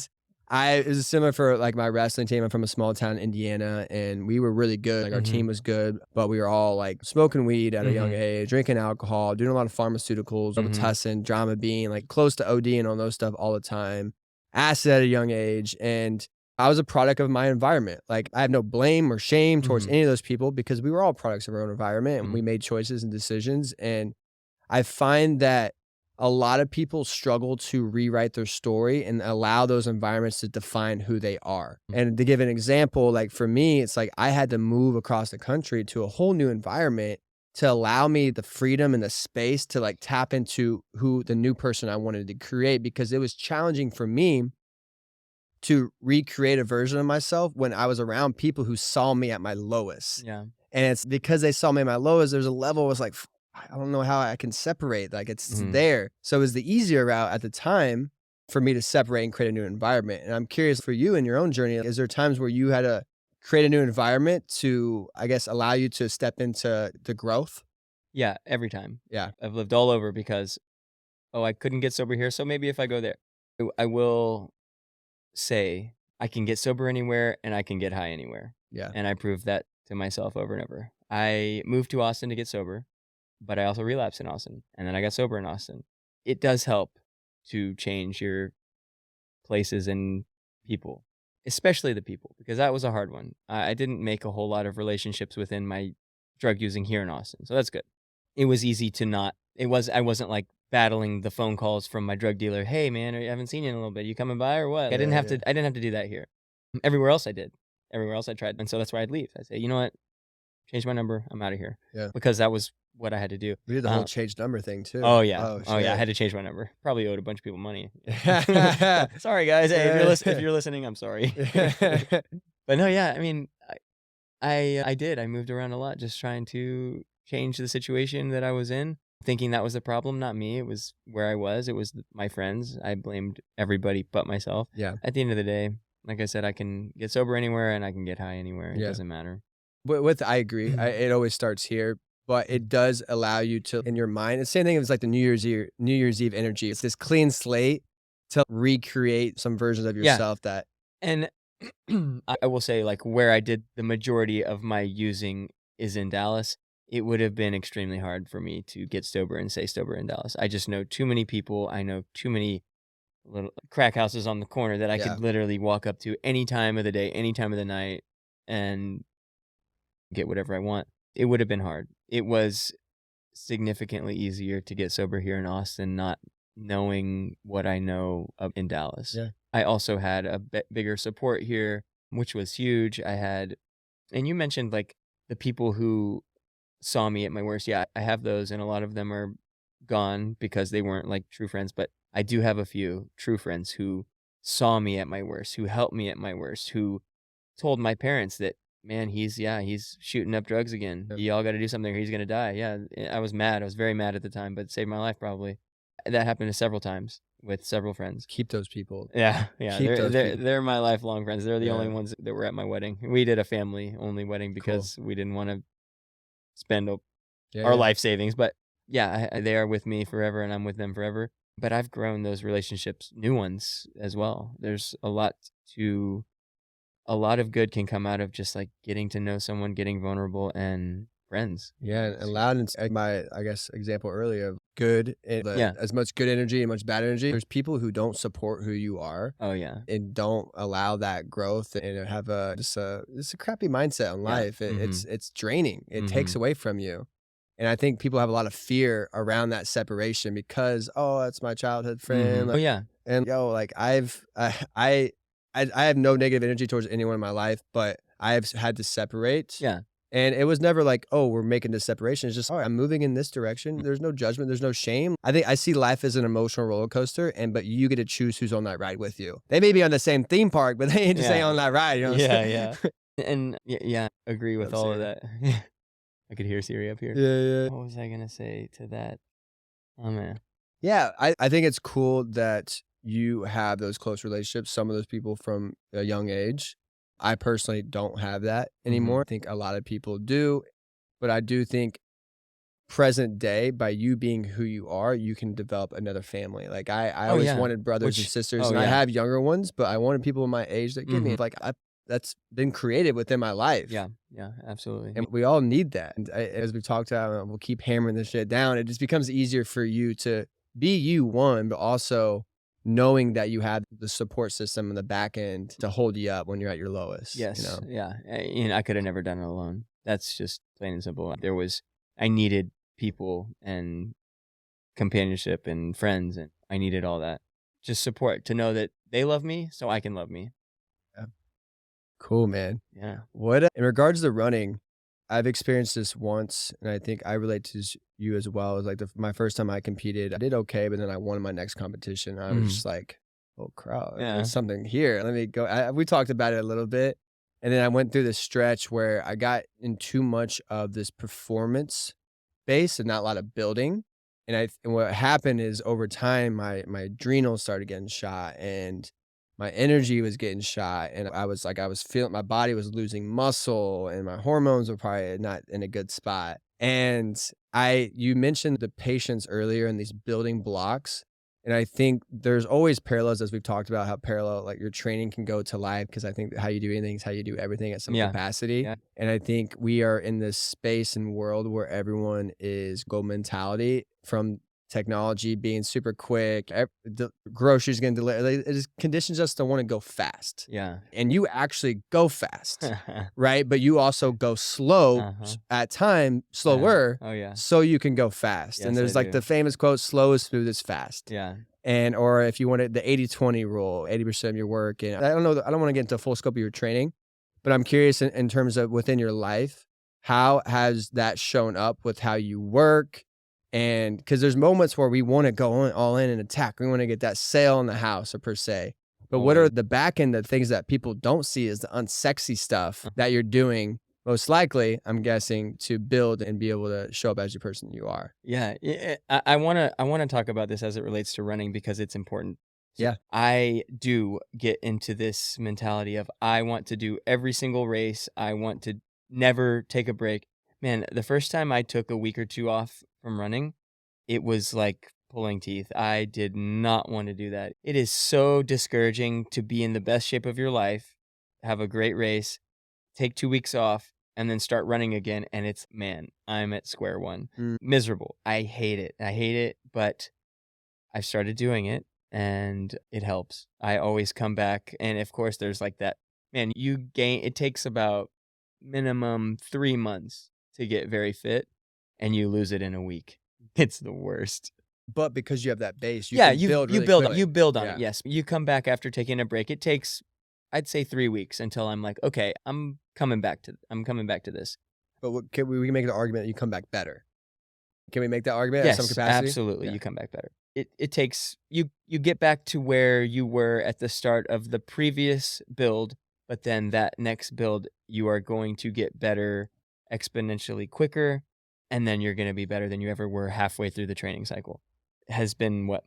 It was similar for like my wrestling team. I'm from a small town in Indiana, and we were really good. Like our team was good, but we were all like smoking weed at a young age, drinking alcohol, doing a lot of pharmaceuticals, Robitussin, Drama Bean, like close to ODing on those stuff all the time. Acid at a young age, and I was a product of my environment. Like I have no blame or shame towards any of those people because we were all products of our own environment, and we made choices and decisions. And I find that a lot of people struggle to rewrite their story and allow those environments to define who they are. And to give an example, like for me, it's like I had to move across the country to a whole new environment to allow me the freedom and the space to like tap into who the new person I wanted to create, because it was challenging for me to recreate a version of myself when I was around people who saw me at my lowest. Yeah. And it's because they saw me at my lowest, there's a level was like, I don't know how I can separate. Like it's there. So it was the easier route at the time for me to separate and create a new environment. And I'm curious for you in your own journey, is there times where you had to create a new environment to, I guess, allow you to step into the growth? Yeah, every time. Yeah. I've lived all over because, I couldn't get sober here, so maybe if I go there. I will say I can get sober anywhere and I can get high anywhere. Yeah. And I proved that to myself over and over. I moved to Austin to get sober, but I also relapsed in Austin, and then I got sober in Austin. It does help to change your places and people, especially the people, because that was a hard one. I didn't make a whole lot of relationships within my drug using here in Austin, so that's good. It was easy to not. I wasn't like battling the phone calls from my drug dealer. Hey man, I haven't seen you in a little bit. You coming by or what? I didn't have to. I didn't have to do that here. Everywhere else I did. Everywhere else I tried, and so that's where I'd leave. I'd say, you know what? Change my number. I'm out of here. Yeah. Because that was what I had to do. We did the whole change number thing too. Oh yeah. Oh yeah. I had to change my number. Probably owed a bunch of people money. Sorry guys. Hey, if you're listening, I'm sorry. But no, yeah. I mean, I did. I moved around a lot, just trying to change the situation that I was in, thinking that was the problem, not me. It was where I was. It was my friends. I blamed everybody but myself. Yeah. At the end of the day, like I said, I can get sober anywhere and I can get high anywhere. It doesn't matter. I agree. It always starts here, but it does allow you to, in your mind, the same thing as like the New Year's Eve energy. It's this clean slate to recreate some versions of yourself that. And I will say, like, where I did the majority of my using is in Dallas. It would have been extremely hard for me to get sober and stay sober in Dallas. I just know too many people. I know too many little crack houses on the corner that I could literally walk up to any time of the day, any time of the night, and get whatever I want. It would have been hard. It was significantly easier to get sober here in Austin, not knowing what I know in Dallas. Yeah. I also had a bigger support here, which was huge. And you mentioned like the people who saw me at my worst. Yeah, I have those, and a lot of them are gone because they weren't like true friends, but I do have a few true friends who saw me at my worst, who helped me at my worst, who told my parents that, man, he's shooting up drugs again. Yep. Y'all got to do something or he's going to die. Yeah, I was mad. I was very mad at the time, but it saved my life probably. That happened several times with several friends. Keep those people. Yeah. Keep those people. They're my lifelong friends. They're the only ones that were at my wedding. We did a family-only wedding because we didn't want to spend our life savings. But yeah, they are with me forever and I'm with them forever. But I've grown those relationships, new ones as well. There's a lot of good can come out of just like getting to know someone, getting vulnerable, and friends. Yeah, and loud and my, I guess, example earlier of good, as much good energy and much bad energy. There's people who don't support who you are. Oh yeah, and don't allow that growth and have just a crappy mindset on life. It's draining. It takes away from you. And I think people have a lot of fear around that separation because, that's my childhood friend. Like, and like I have no negative energy towards anyone in my life, but I've had to separate. Yeah. And it was never like, we're making this separation. It's just, I'm moving in this direction. There's no judgment. There's no shame. I think I see life as an emotional roller coaster, but you get to choose who's on that ride with you. They may be on the same theme park, but they ain't just on that ride. You know what I'm saying? Yeah. And agree with all of that. I could hear Siri up here. Yeah. What was I going to say to that? Oh, man. Yeah, I think it's cool that you have those close relationships, some of those people from a young age. I personally don't have that anymore. I think a lot of people do, but I do think present day, by you being who you are, you can develop another family. Like I always wanted brothers and sisters, and I have younger ones, but I wanted people my age that get me. Like that's been created within my life. Yeah, absolutely. And we all need that. And as we talked about, we'll keep hammering this shit down. It just becomes easier for you to be you, one, but also knowing that you have the support system in the back end to hold you up when you're at your lowest. Yes. You know? Yeah. I could have never done it alone. That's just plain and simple. I needed people and companionship and friends, and I needed all that. Just support to know that they love me so I can love me. Yeah. Cool, man. Yeah. In regards to running, I've experienced this once, and I think I relate to you as well. It was like my first time I competed. I did okay, but then I won my next competition. I was just like, oh, crap, there's something here. Let me go. We talked about it a little bit, and then I went through this stretch where I got in too much of this performance base and not a lot of building. And what happened is over time, my adrenals started getting shot, and my energy was getting shot, and I was feeling my body was losing muscle, and my hormones were probably not in a good spot. And you mentioned the patience earlier and these building blocks. And I think there's always parallels, as we've talked about, how parallel like your training can go to life, because I think how you do anything is how you do everything at some capacity. Yeah. And I think we are in this space and world where everyone is go mentality, from technology being super quick, the groceries getting delivered. It just conditions us to want to go fast. Yeah. And you actually go fast, right? But you also go slow at time, slower. Oh yeah. So you can go fast. Yes, and there's the famous quote, slow is smooth is fast. Yeah. And, or if you wanted the 80-20 rule, 80% of your work. And I don't know, I don't want to get into the full scope of your training, but I'm curious in terms of within your life, how has that shown up with how you work? And because there's moments where we want to go all in and attack. We want to get that sale in the house, or per se. But what are the back end of things that people don't see is the unsexy stuff that you're doing, most likely, I'm guessing, to build and be able to show up as your person you are. Yeah. I want to talk about this as it relates to running because it's important. So yeah. I do get into this mentality of I want to do every single race. I want to never take a break. Man, the first time I took a week or two off from running, it was like pulling teeth. I did not want to do that. It is so discouraging to be in the best shape of your life, have a great race, take 2 weeks off, and then start running again. And I'm at square one. Miserable. I hate it, but I've started doing it and it helps. I always come back. And of course, there's like that, man, it takes about minimum 3 months to get very fit, and you lose it in a week. It's the worst. But because you have that base, you build on it. Yes, you come back after taking a break. It takes, I'd say, 3 weeks until I'm like, okay, I'm coming back to this. But can we make the argument that you come back better? Can we make that argument at some capacity? Absolutely. Yeah. You come back better. It takes you get back to where you were at the start of the previous build, but then that next build you are going to get better exponentially quicker, and then you're going to be better than you ever were halfway through the training cycle. Has been what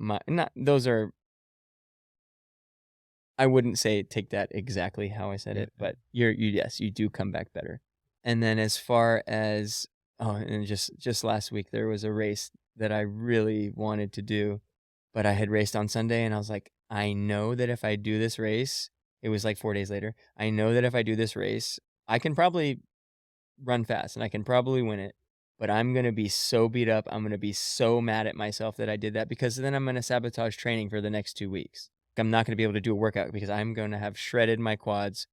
I wouldn't say take that exactly how I said it, but you do come back better. And then as far as and just last week there was a race that I really wanted to do, but I had raced on Sunday and I was like, I know that if I do this race, it was like 4 days later. I know that if I do this race, I can probably run fast and I can probably win it, but I'm going to be so beat up. I'm going to be so mad at myself that I did that, because then I'm going to sabotage training for the next 2 weeks. I'm not going to be able to do a workout because I'm going to have shredded my quads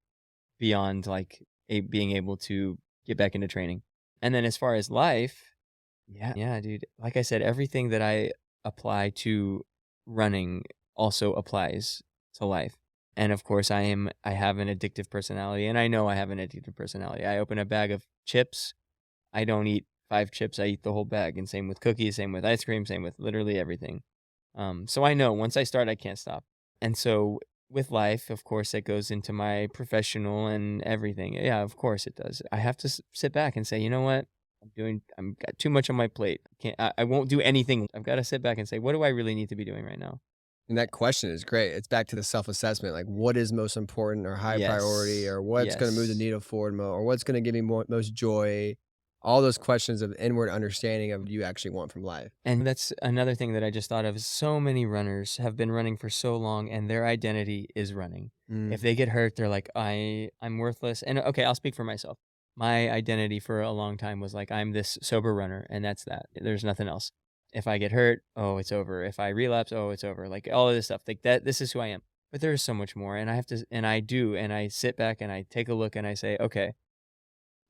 beyond like being able to get back into training. And then as far as life, yeah, dude, like I said, everything that I apply to running also applies to life. And of course, I have an addictive personality, and I know I have an addictive personality. I open a bag of chips. I don't eat 5 chips. I eat the whole bag. And same with cookies, same with ice cream, same with literally everything. So I know once I start, I can't stop. And so with life, of course, it goes into my professional and everything. Yeah, of course it does. I have to sit back and say, you know what? I'm got too much on my plate. I won't do anything. I've got to sit back and say, what do I really need to be doing right now? And that question is great. It's back to the self-assessment, like what is most important or high priority, or what's going to move the needle forward, or what's going to give me most joy. all those questions of inward understanding of what you actually want from life. And that's another thing that I just thought of. So many runners have been running for so long and their identity is running. If they get hurt, they're like, I'm worthless. And okay, I'll speak for myself. My identity for a long time was like, I'm this sober runner, and that's that. There's nothing else. If I get hurt, oh, it's over. If I relapse, oh, it's over. Like all of this stuff. Like that, this is who I am. But there is so much more. And I have to, and I do, and I sit back and I take a look and I say, okay,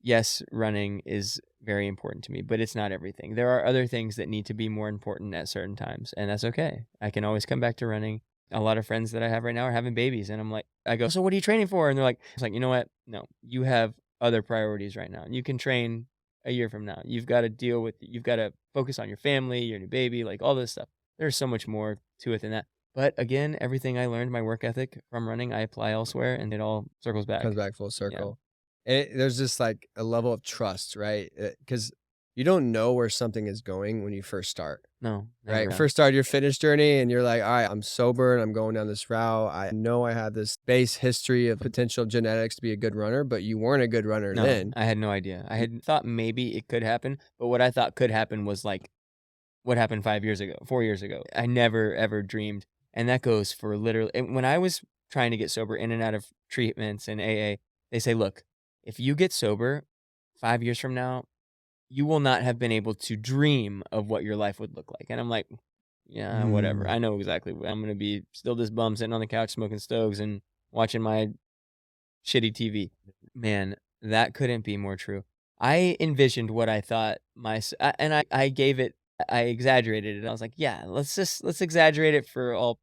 yes, running is very important to me, but it's not everything. There are other things that need to be more important at certain times, and that's okay. I can always come back to running. A lot of friends that I have right now are having babies, and I'm like, I go, so what are you training for? And they're like, it's like, you know what? No, you have other priorities right now. You can train a year from now. You've got to focus on your family, your new baby, like all this stuff. There's so much more to it than that. But again, everything I learned, my work ethic from running, I apply elsewhere, and it all circles back. Comes back full circle. There's just like a level of trust, right? Because you don't know where something is going when you first start. No. Right? First start your fitness journey and you're like, all right, I'm sober and I'm going down this route. I know I have this base history of potential genetics to be a good runner, but you weren't a good runner then. I had no idea. I had thought maybe it could happen, but what I thought could happen was like what happened 4 years ago. I never, ever dreamed. And that goes for literally, when I was trying to get sober in and out of treatments and AA, they say, look, if you get sober 5 years from now, you will not have been able to dream of what your life would look like. And I'm like, yeah, whatever. I know exactly. I'm going to be still this bum sitting on the couch smoking stoves and watching my shitty TV. Man, that couldn't be more true. I envisioned what I thought I gave it, I exaggerated it. I was like, yeah, let's exaggerate it for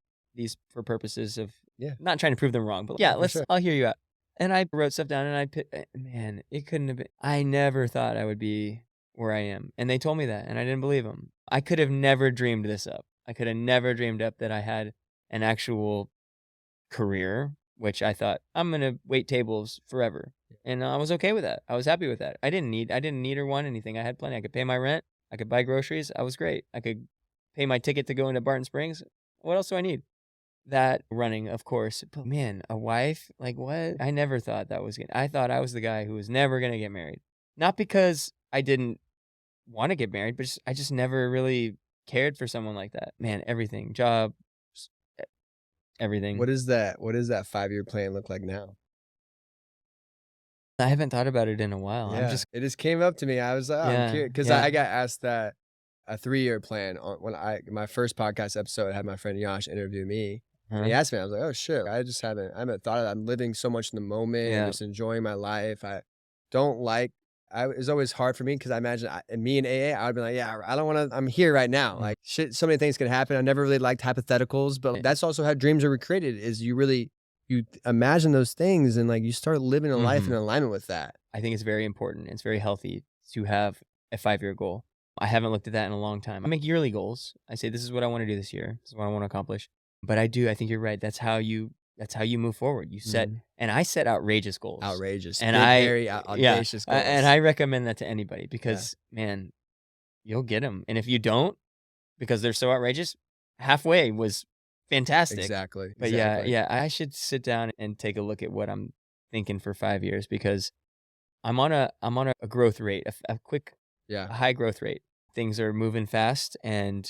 purposes of not trying to prove them wrong, but yeah, I'll hear you out. And I wrote stuff down and man, it couldn't have been, I never thought I would be where I am. And they told me that, and I didn't believe them. I could have never dreamed this up. I could have never dreamed up that I had an actual career, which I thought I'm going to wait tables forever. And I was okay with that. I was happy with that. I didn't need or want anything. I had plenty. I could pay my rent. I could buy groceries. I was great. I could pay my ticket to go into Barton Springs. What else do I need? That running, of course. But man, a wife? Like what? I never thought that was I thought I was the guy who was never going to get married. Not because I didn't want to get married, but I just never really cared for someone like that. Man, everything. Job, everything. What does that 5-year plan look like now? I haven't thought about it in a while. Yeah. It just came up to me. I was like, I'm curious. Because I got asked that a 3-year plan when my first podcast episode, I had my friend Yash interview me. And he asked me, I was like, oh shit, I haven't thought of that. I'm living so much in the moment and just enjoying my life. It's always hard for me because I imagine me and AA, I would be like, yeah, I don't want to, I'm here right now. Like shit, so many things can happen. I never really liked hypotheticals, but that's also how dreams are recreated is you imagine those things and like you start living a life in alignment with that. I think it's very important. It's very healthy to have a 5-year goal. I haven't looked at that in a long time. I make yearly goals. I say, this is what I want to do this year. This is what I want to accomplish. But I think you're right. That's how you move forward. You set, and I set outrageous goals. And very audacious goals. And I recommend that to anybody because man, you'll get them. And if you don't, because they're so outrageous, halfway was fantastic. Exactly. But yeah, I should sit down and take a look at what I'm thinking for 5 years because I'm on a growth rate, a quick, high growth rate. Things are moving fast, and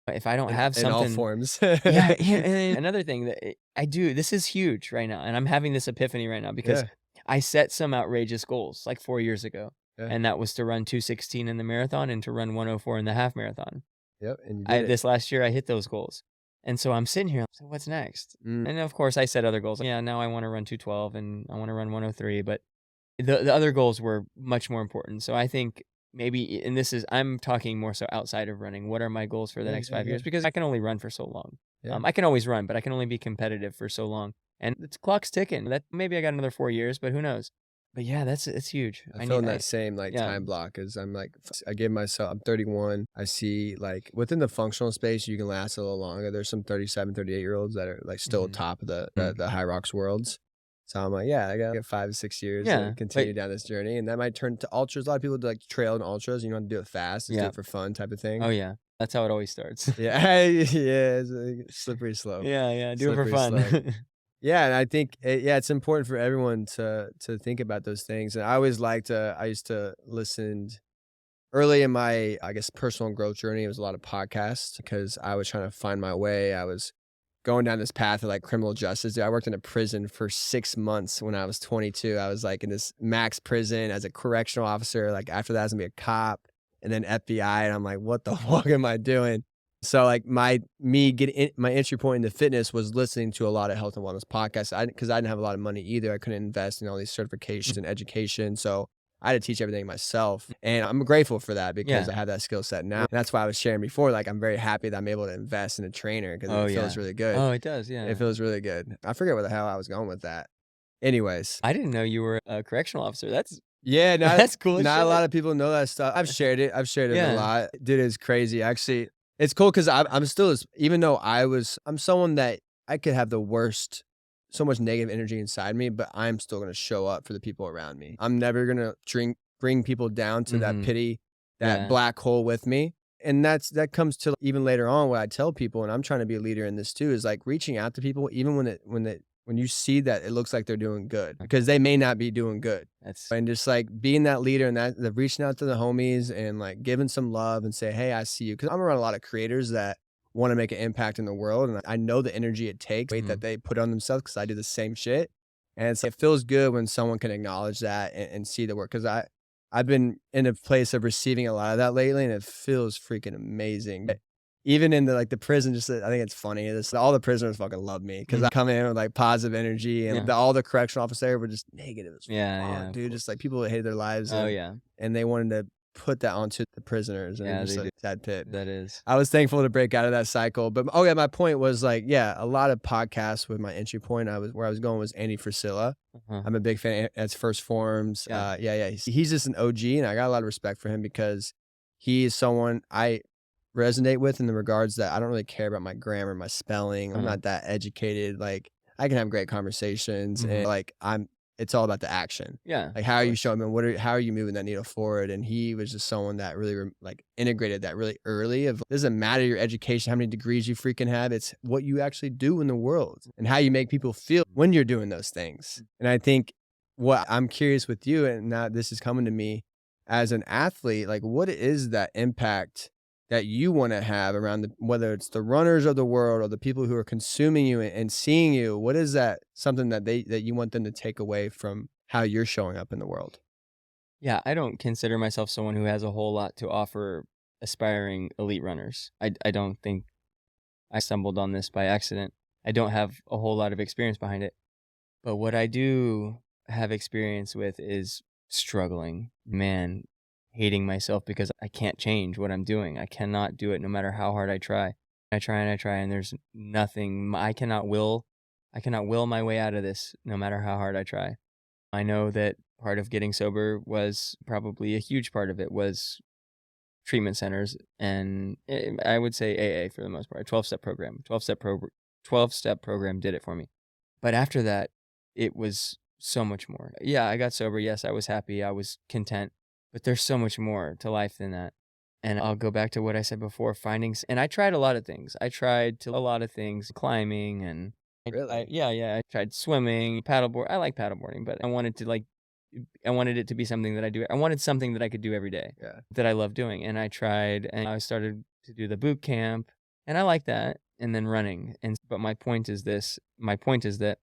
if I don't have something in all forms. Another thing that I do, this is huge right now, and I'm having this epiphany right now because I set some outrageous goals like 4 years ago, and that was to run 2:16 in the marathon and to run 1:04 in the half marathon. Yep. And this last year I hit those goals. And so I'm sitting here, so what's next? And of course I set other goals. Yeah, now I want to run 2:12 and I want to run 1:03, but the other goals were much more important. So I think maybe, and I'm talking more so outside of running. What are my goals for the next 5 years? Because I can only run for so long. I can always run, but I can only be competitive for so long. And the clock's ticking. That maybe I got another 4 years, but who knows? But yeah, it's huge. I feel in that same time block as I'm like, I give myself, I'm 31. I see like within the functional space, you can last a little longer. There's some 37, 38-year-olds that are like still top of the high rocks worlds. So I'm like, I got 5 to 6 years to continue down this journey. And that might turn to ultras. A lot of people do like trail and ultras. You don't have to do it fast. Just do it for fun type of thing. Oh, yeah. That's how it always starts. It's a slippery slope. Yeah. Do it for fun. Yeah, and I think it's important for everyone to think about those things. And I used to listen early in my, I guess, personal growth journey, it was a lot of podcasts because I was trying to find my way. I was going down this path of like criminal justice. Dude, I worked in a prison for 6 months when I was 22. I was like in this max prison as a correctional officer. Like after that, I was gonna be a cop and then FBI. And I'm like, what the fuck am I doing? So like my entry point into fitness was listening to a lot of health and wellness podcasts. Because I didn't have a lot of money either. I couldn't invest in all these certifications and education. So I had to teach everything myself. And I'm grateful for that because I have that skill set now. And that's why I was sharing before. Like I'm very happy that I'm able to invest in a trainer because it feels really good. Oh, it does. Yeah. It feels really good. I forget where the hell I was going with that. Anyways. I didn't know you were a correctional officer. That's that's cool. Not a lot of people know that stuff. I've shared it a lot. Dude, it's crazy. Actually, it's cool because I'm still, even though I'm someone that I could have so much negative energy inside me, but I'm still going to show up for the people around me. I'm never going to bring people down to that pity, that black hole with me. And that comes to even later on what I tell people, and I'm trying to be a leader in this too, is like reaching out to people, even when you see that it looks like they're doing good, because they may not be doing good. And just like being that leader and that reaching out to the homies and like giving some love and say, hey, I see you. Cause I'm around a lot of creators that want to make an impact in the world. And I know the energy it takes, weight that they put on themselves because I do the same shit. And it feels good when someone can acknowledge that and see the work. Cause I've been in a place of receiving a lot of that lately and it feels freaking amazing. Even in the prison, I think it's funny. All the prisoners fucking love me because I come in with like positive energy and all the correctional officers there were just negative as fuck, dude. Just like people that hate their lives. And they wanted to put that onto the prisoners. And just like sad pit. That is. I was thankful to break out of that cycle. But my point was like, a lot of podcasts with my entry point. Where I was going was Andy Frisella. I'm a big fan. That's First Forms. He's just an OG, and I got a lot of respect for him because he is someone I resonate with in the regards that I don't really care about my grammar, my spelling. I'm not that educated. Like I can have great conversations and like it's all about the action. Yeah. Like how are you showing them? How are you moving that needle forward? And he was just someone that really like integrated that really early. It doesn't matter your education, how many degrees you freaking have. It's what you actually do in the world and how you make people feel when you're doing those things. And I think what I'm curious with you, and now this is coming to me as an athlete, like what is that impact that you want to have around whether it's the runners of the world or the people who are consuming you and seeing you? What is that something that you want them to take away from how you're showing up in the world? Yeah, I don't consider myself someone who has a whole lot to offer aspiring elite runners. I don't think I stumbled on this by accident. I don't have a whole lot of experience behind it. But what I do have experience with is struggling. Man, hating myself because I can't change what I'm doing. I cannot do it no matter how hard I try. I try and there's nothing. I cannot will my way out of this no matter how hard I try. I know that part of getting sober was probably a huge part of it was treatment centers, and I would say AA for the most part, a 12-step program. 12-step program did it for me. But after that, it was so much more. Yeah, I got sober. Yes, I was happy. I was content. But there's so much more to life than that. And I'll go back to what I said before, and I tried a lot of things. Climbing and I tried swimming, paddleboard. I like paddleboarding, but I wanted it to be something that I do. I wanted something that I could do every day that I love doing. And I tried, and I started to do the boot camp, and I like that. And then running. But my point is that,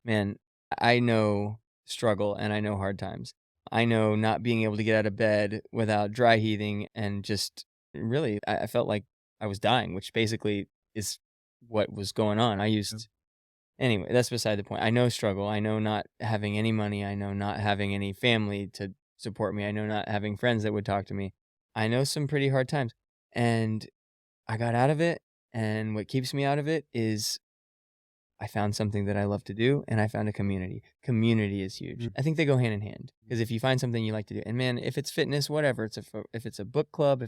man, I know struggle and I know hard times. I know not being able to get out of bed without dry heaving and just really, I felt like I was dying, which basically is what was going on. Anyway, that's beside the point. I know struggle. I know not having any money. I know not having any family to support me. I know not having friends that would talk to me. I know some pretty hard times. And I got out of it. And what keeps me out of it is I found something that I love to do, and I found a community. Community is huge. I think they go hand in hand, because if you find something you like to do, and man, if it's fitness, whatever, if it's a book club,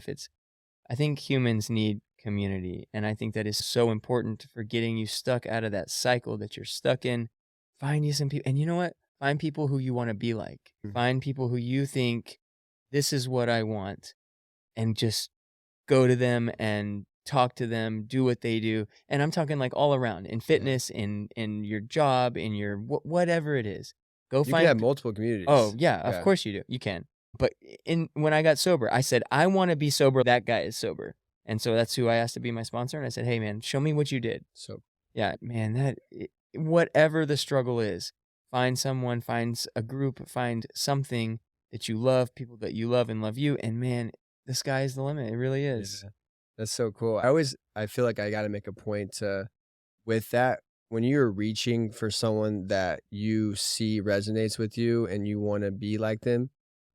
I think humans need community, and I think that is so important for getting you stuck out of that cycle that you're stuck in. Find you some people, and you know what? Find people who you want to be like. Find people who you think, this is what I want, and just go to them and talk to them, do what they do. And I'm talking like all around, in fitness, in your job, in your whatever it is. You can have multiple communities. Oh yeah, of course you do. You can. But when I got sober, I said, I want to be sober. That guy is sober. And so that's who I asked to be my sponsor. And I said, hey, man, show me what you did. So, yeah, man, whatever the struggle is, find someone, find a group, find something that you love, people that you love and love you. And man, the sky is the limit. It really is. yeah, that's so cool. I feel like I got to make a point to, with that, when you're reaching for someone that you see resonates with you and you want to be like them,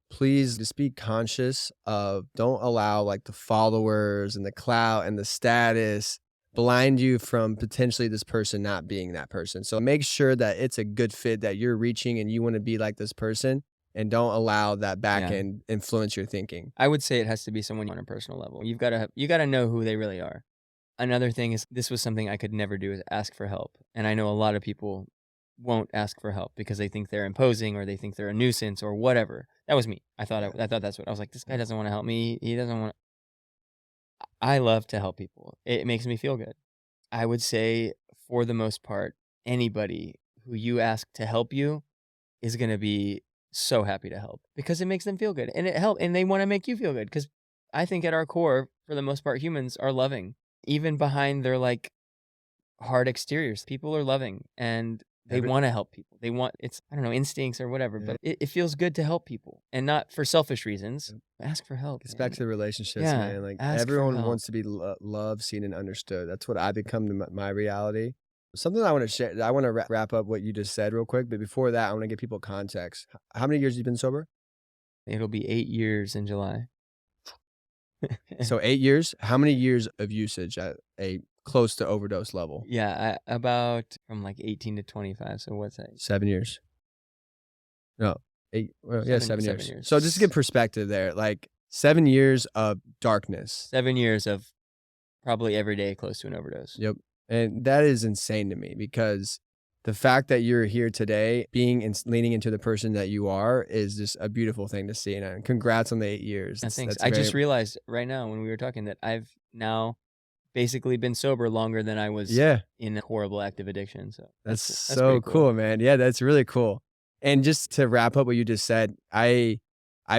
please just be conscious of, don't allow like the followers and the clout and the status blind you from potentially this person not being that person. So make sure that it's a good fit, that you're reaching and you want to be like this person, and don't allow that back end influence your thinking. I would say it has to be someone on a personal level. You got to know who they really are. Another thing is, this was something I could never do, is ask for help. And I know a lot of people won't ask for help because they think they're imposing, or they think they're a nuisance, or whatever. That was me. I thought that's what I was like. This guy doesn't want to help me. He doesn't want. I love to help people. It makes me feel good. I would say, for the most part, anybody who you ask to help you is going to be so happy to help, because it makes them feel good, and and they want to make you feel good. Because I think at our core, for the most part, humans are loving, even behind their like hard exteriors. People are loving, and they want to help people. They want, it's, I don't know, instincts or whatever, but it feels good to help people, and not for selfish reasons. Ask for help. It's back to the relationships, man. Like, everyone wants to be loved, seen, and understood. That's what I become to my reality. Something I want to share, I want to wrap up what you just said real quick, but before that, I want to give people context. How many years have you been sober? It'll be 8 years in July. So 8 years. How many years of usage at a close to overdose level? Yeah, about from like 18 to 25. So what's that? 7 years. No, 8. Well, yeah, 7 years. 7 years. So just to give perspective there, like 7 years of darkness. 7 years of probably every day close to an overdose. Yep. And that is insane to me, because the fact that you're here today, being and leaning into the person that you are, is just a beautiful thing to see. And congrats on the 8 years. Thanks. I just realized right now when we were talking that I've now basically been sober longer than I was in a horrible active addiction. So that's so cool, man. Yeah, that's really cool. And just to wrap up what you just said, I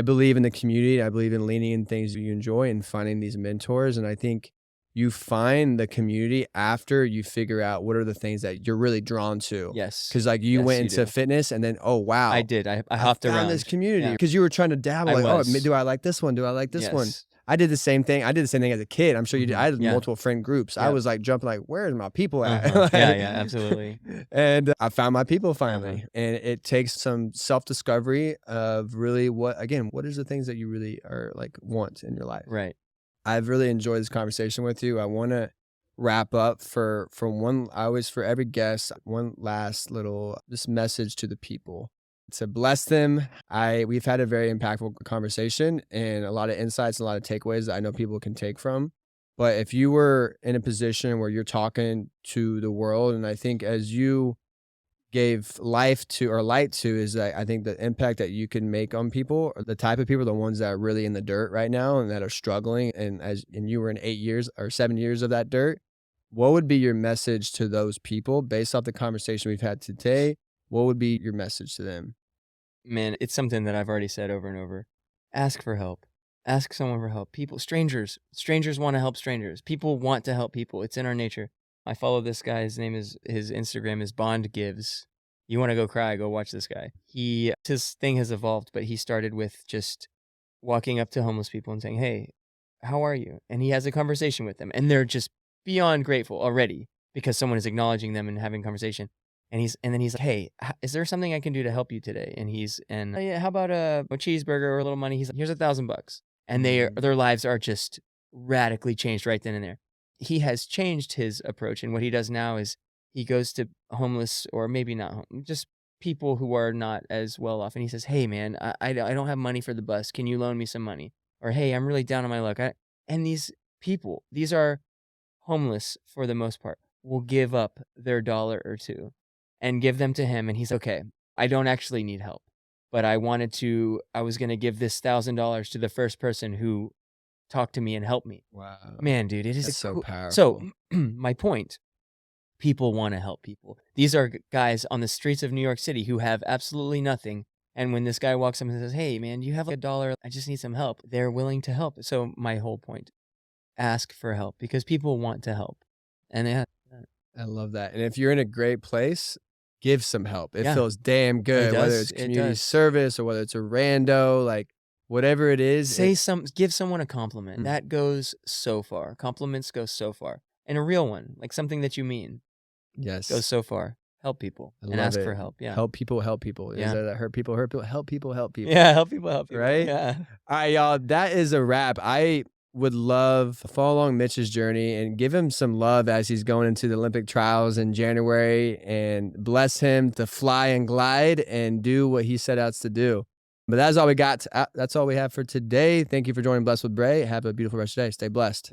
believe in the community. I believe in leaning in things that you enjoy and finding these mentors. And I think you find the community after you figure out what are the things that you're really drawn to. Yes. Because like you went into fitness, and then, oh, wow. I did. I hopped around this community because you were trying to dabble. Like, oh, do I like this one? Do I like this one? I did the same thing. I did the same thing as a kid. I'm sure you did. I had multiple friend groups. I was like jumping like, where's my people at? Yeah, absolutely. And I found my people finally. And it takes some self-discovery of really what is the things that you really are like want in your life. Right. I've really enjoyed this conversation with you. I want to wrap up for every guest, one last little just message to the people to bless them. We've had a very impactful conversation and a lot of insights and a lot of takeaways that I know people can take from. But if you were in a position where you're talking to the world, and I think as you gave life to or light to, is that I think the impact that you can make on people, or the type of people, the ones that are really in the dirt right now and that are struggling, and you were in 8 years or 7 years of that dirt, what would be your message to those people based off the conversation we've had today? What would be your message to them? Man, it's something that I've already said over and over. Ask for help. Ask someone for help. Strangers want to help strangers. People want to help people. It's in our nature. I follow this guy. His Instagram is Bond Gives. You want to go cry, go watch this guy. His thing has evolved, but he started with just walking up to homeless people and saying, hey, how are you? And he has a conversation with them, and they're just beyond grateful already because someone is acknowledging them and having a conversation. And then he's like, hey, is there something I can do to help you today? And yeah, how about a cheeseburger or a little money? He's like, here's $1,000. And their lives are just radically changed right then and there. He has changed his approach, and what he does now is he goes to homeless, or maybe not, just people who are not as well off, and he says, hey man, I don't have money for the bus, can you loan me some money? Or hey, I'm really down on my luck. And these people, these are homeless for the most part, will give up their $1 or $2 and give them to him, and he's okay, I don't actually need help, but I was going to give this $1,000 to the first person who talk to me and help me. Wow. Man, dude, it is That's so powerful. So my point, people want to help people. These are guys on the streets of New York City who have absolutely nothing, And when this guy walks up and says, hey, man, you have like $1. I just need some help. They're willing to help. So my whole point, ask for help because people want to help. And I love that. And if you're in a great place, give some help. It Yeah. feels damn good, It whether does. it's It community does. service or whether it's a rando, like whatever it is. Give someone a compliment. That goes so far. Compliments go so far. And a real one, like something that you mean, Yes. goes so far. Help people and ask for help. Yeah. Help people, help people. Yeah. Is that hurt people, hurt people? Help people, help people. Yeah, help people, help people. Right? Yeah. All right, y'all. That is a wrap. I would love to follow along Mitch's journey and give him some love as he's going into the Olympic trials in January, and bless him to fly and glide and do what he set out to do. But that's all we got. That's all we have for today. Thank you for joining Blessed with Bray. Have a beautiful rest of the day. Stay blessed.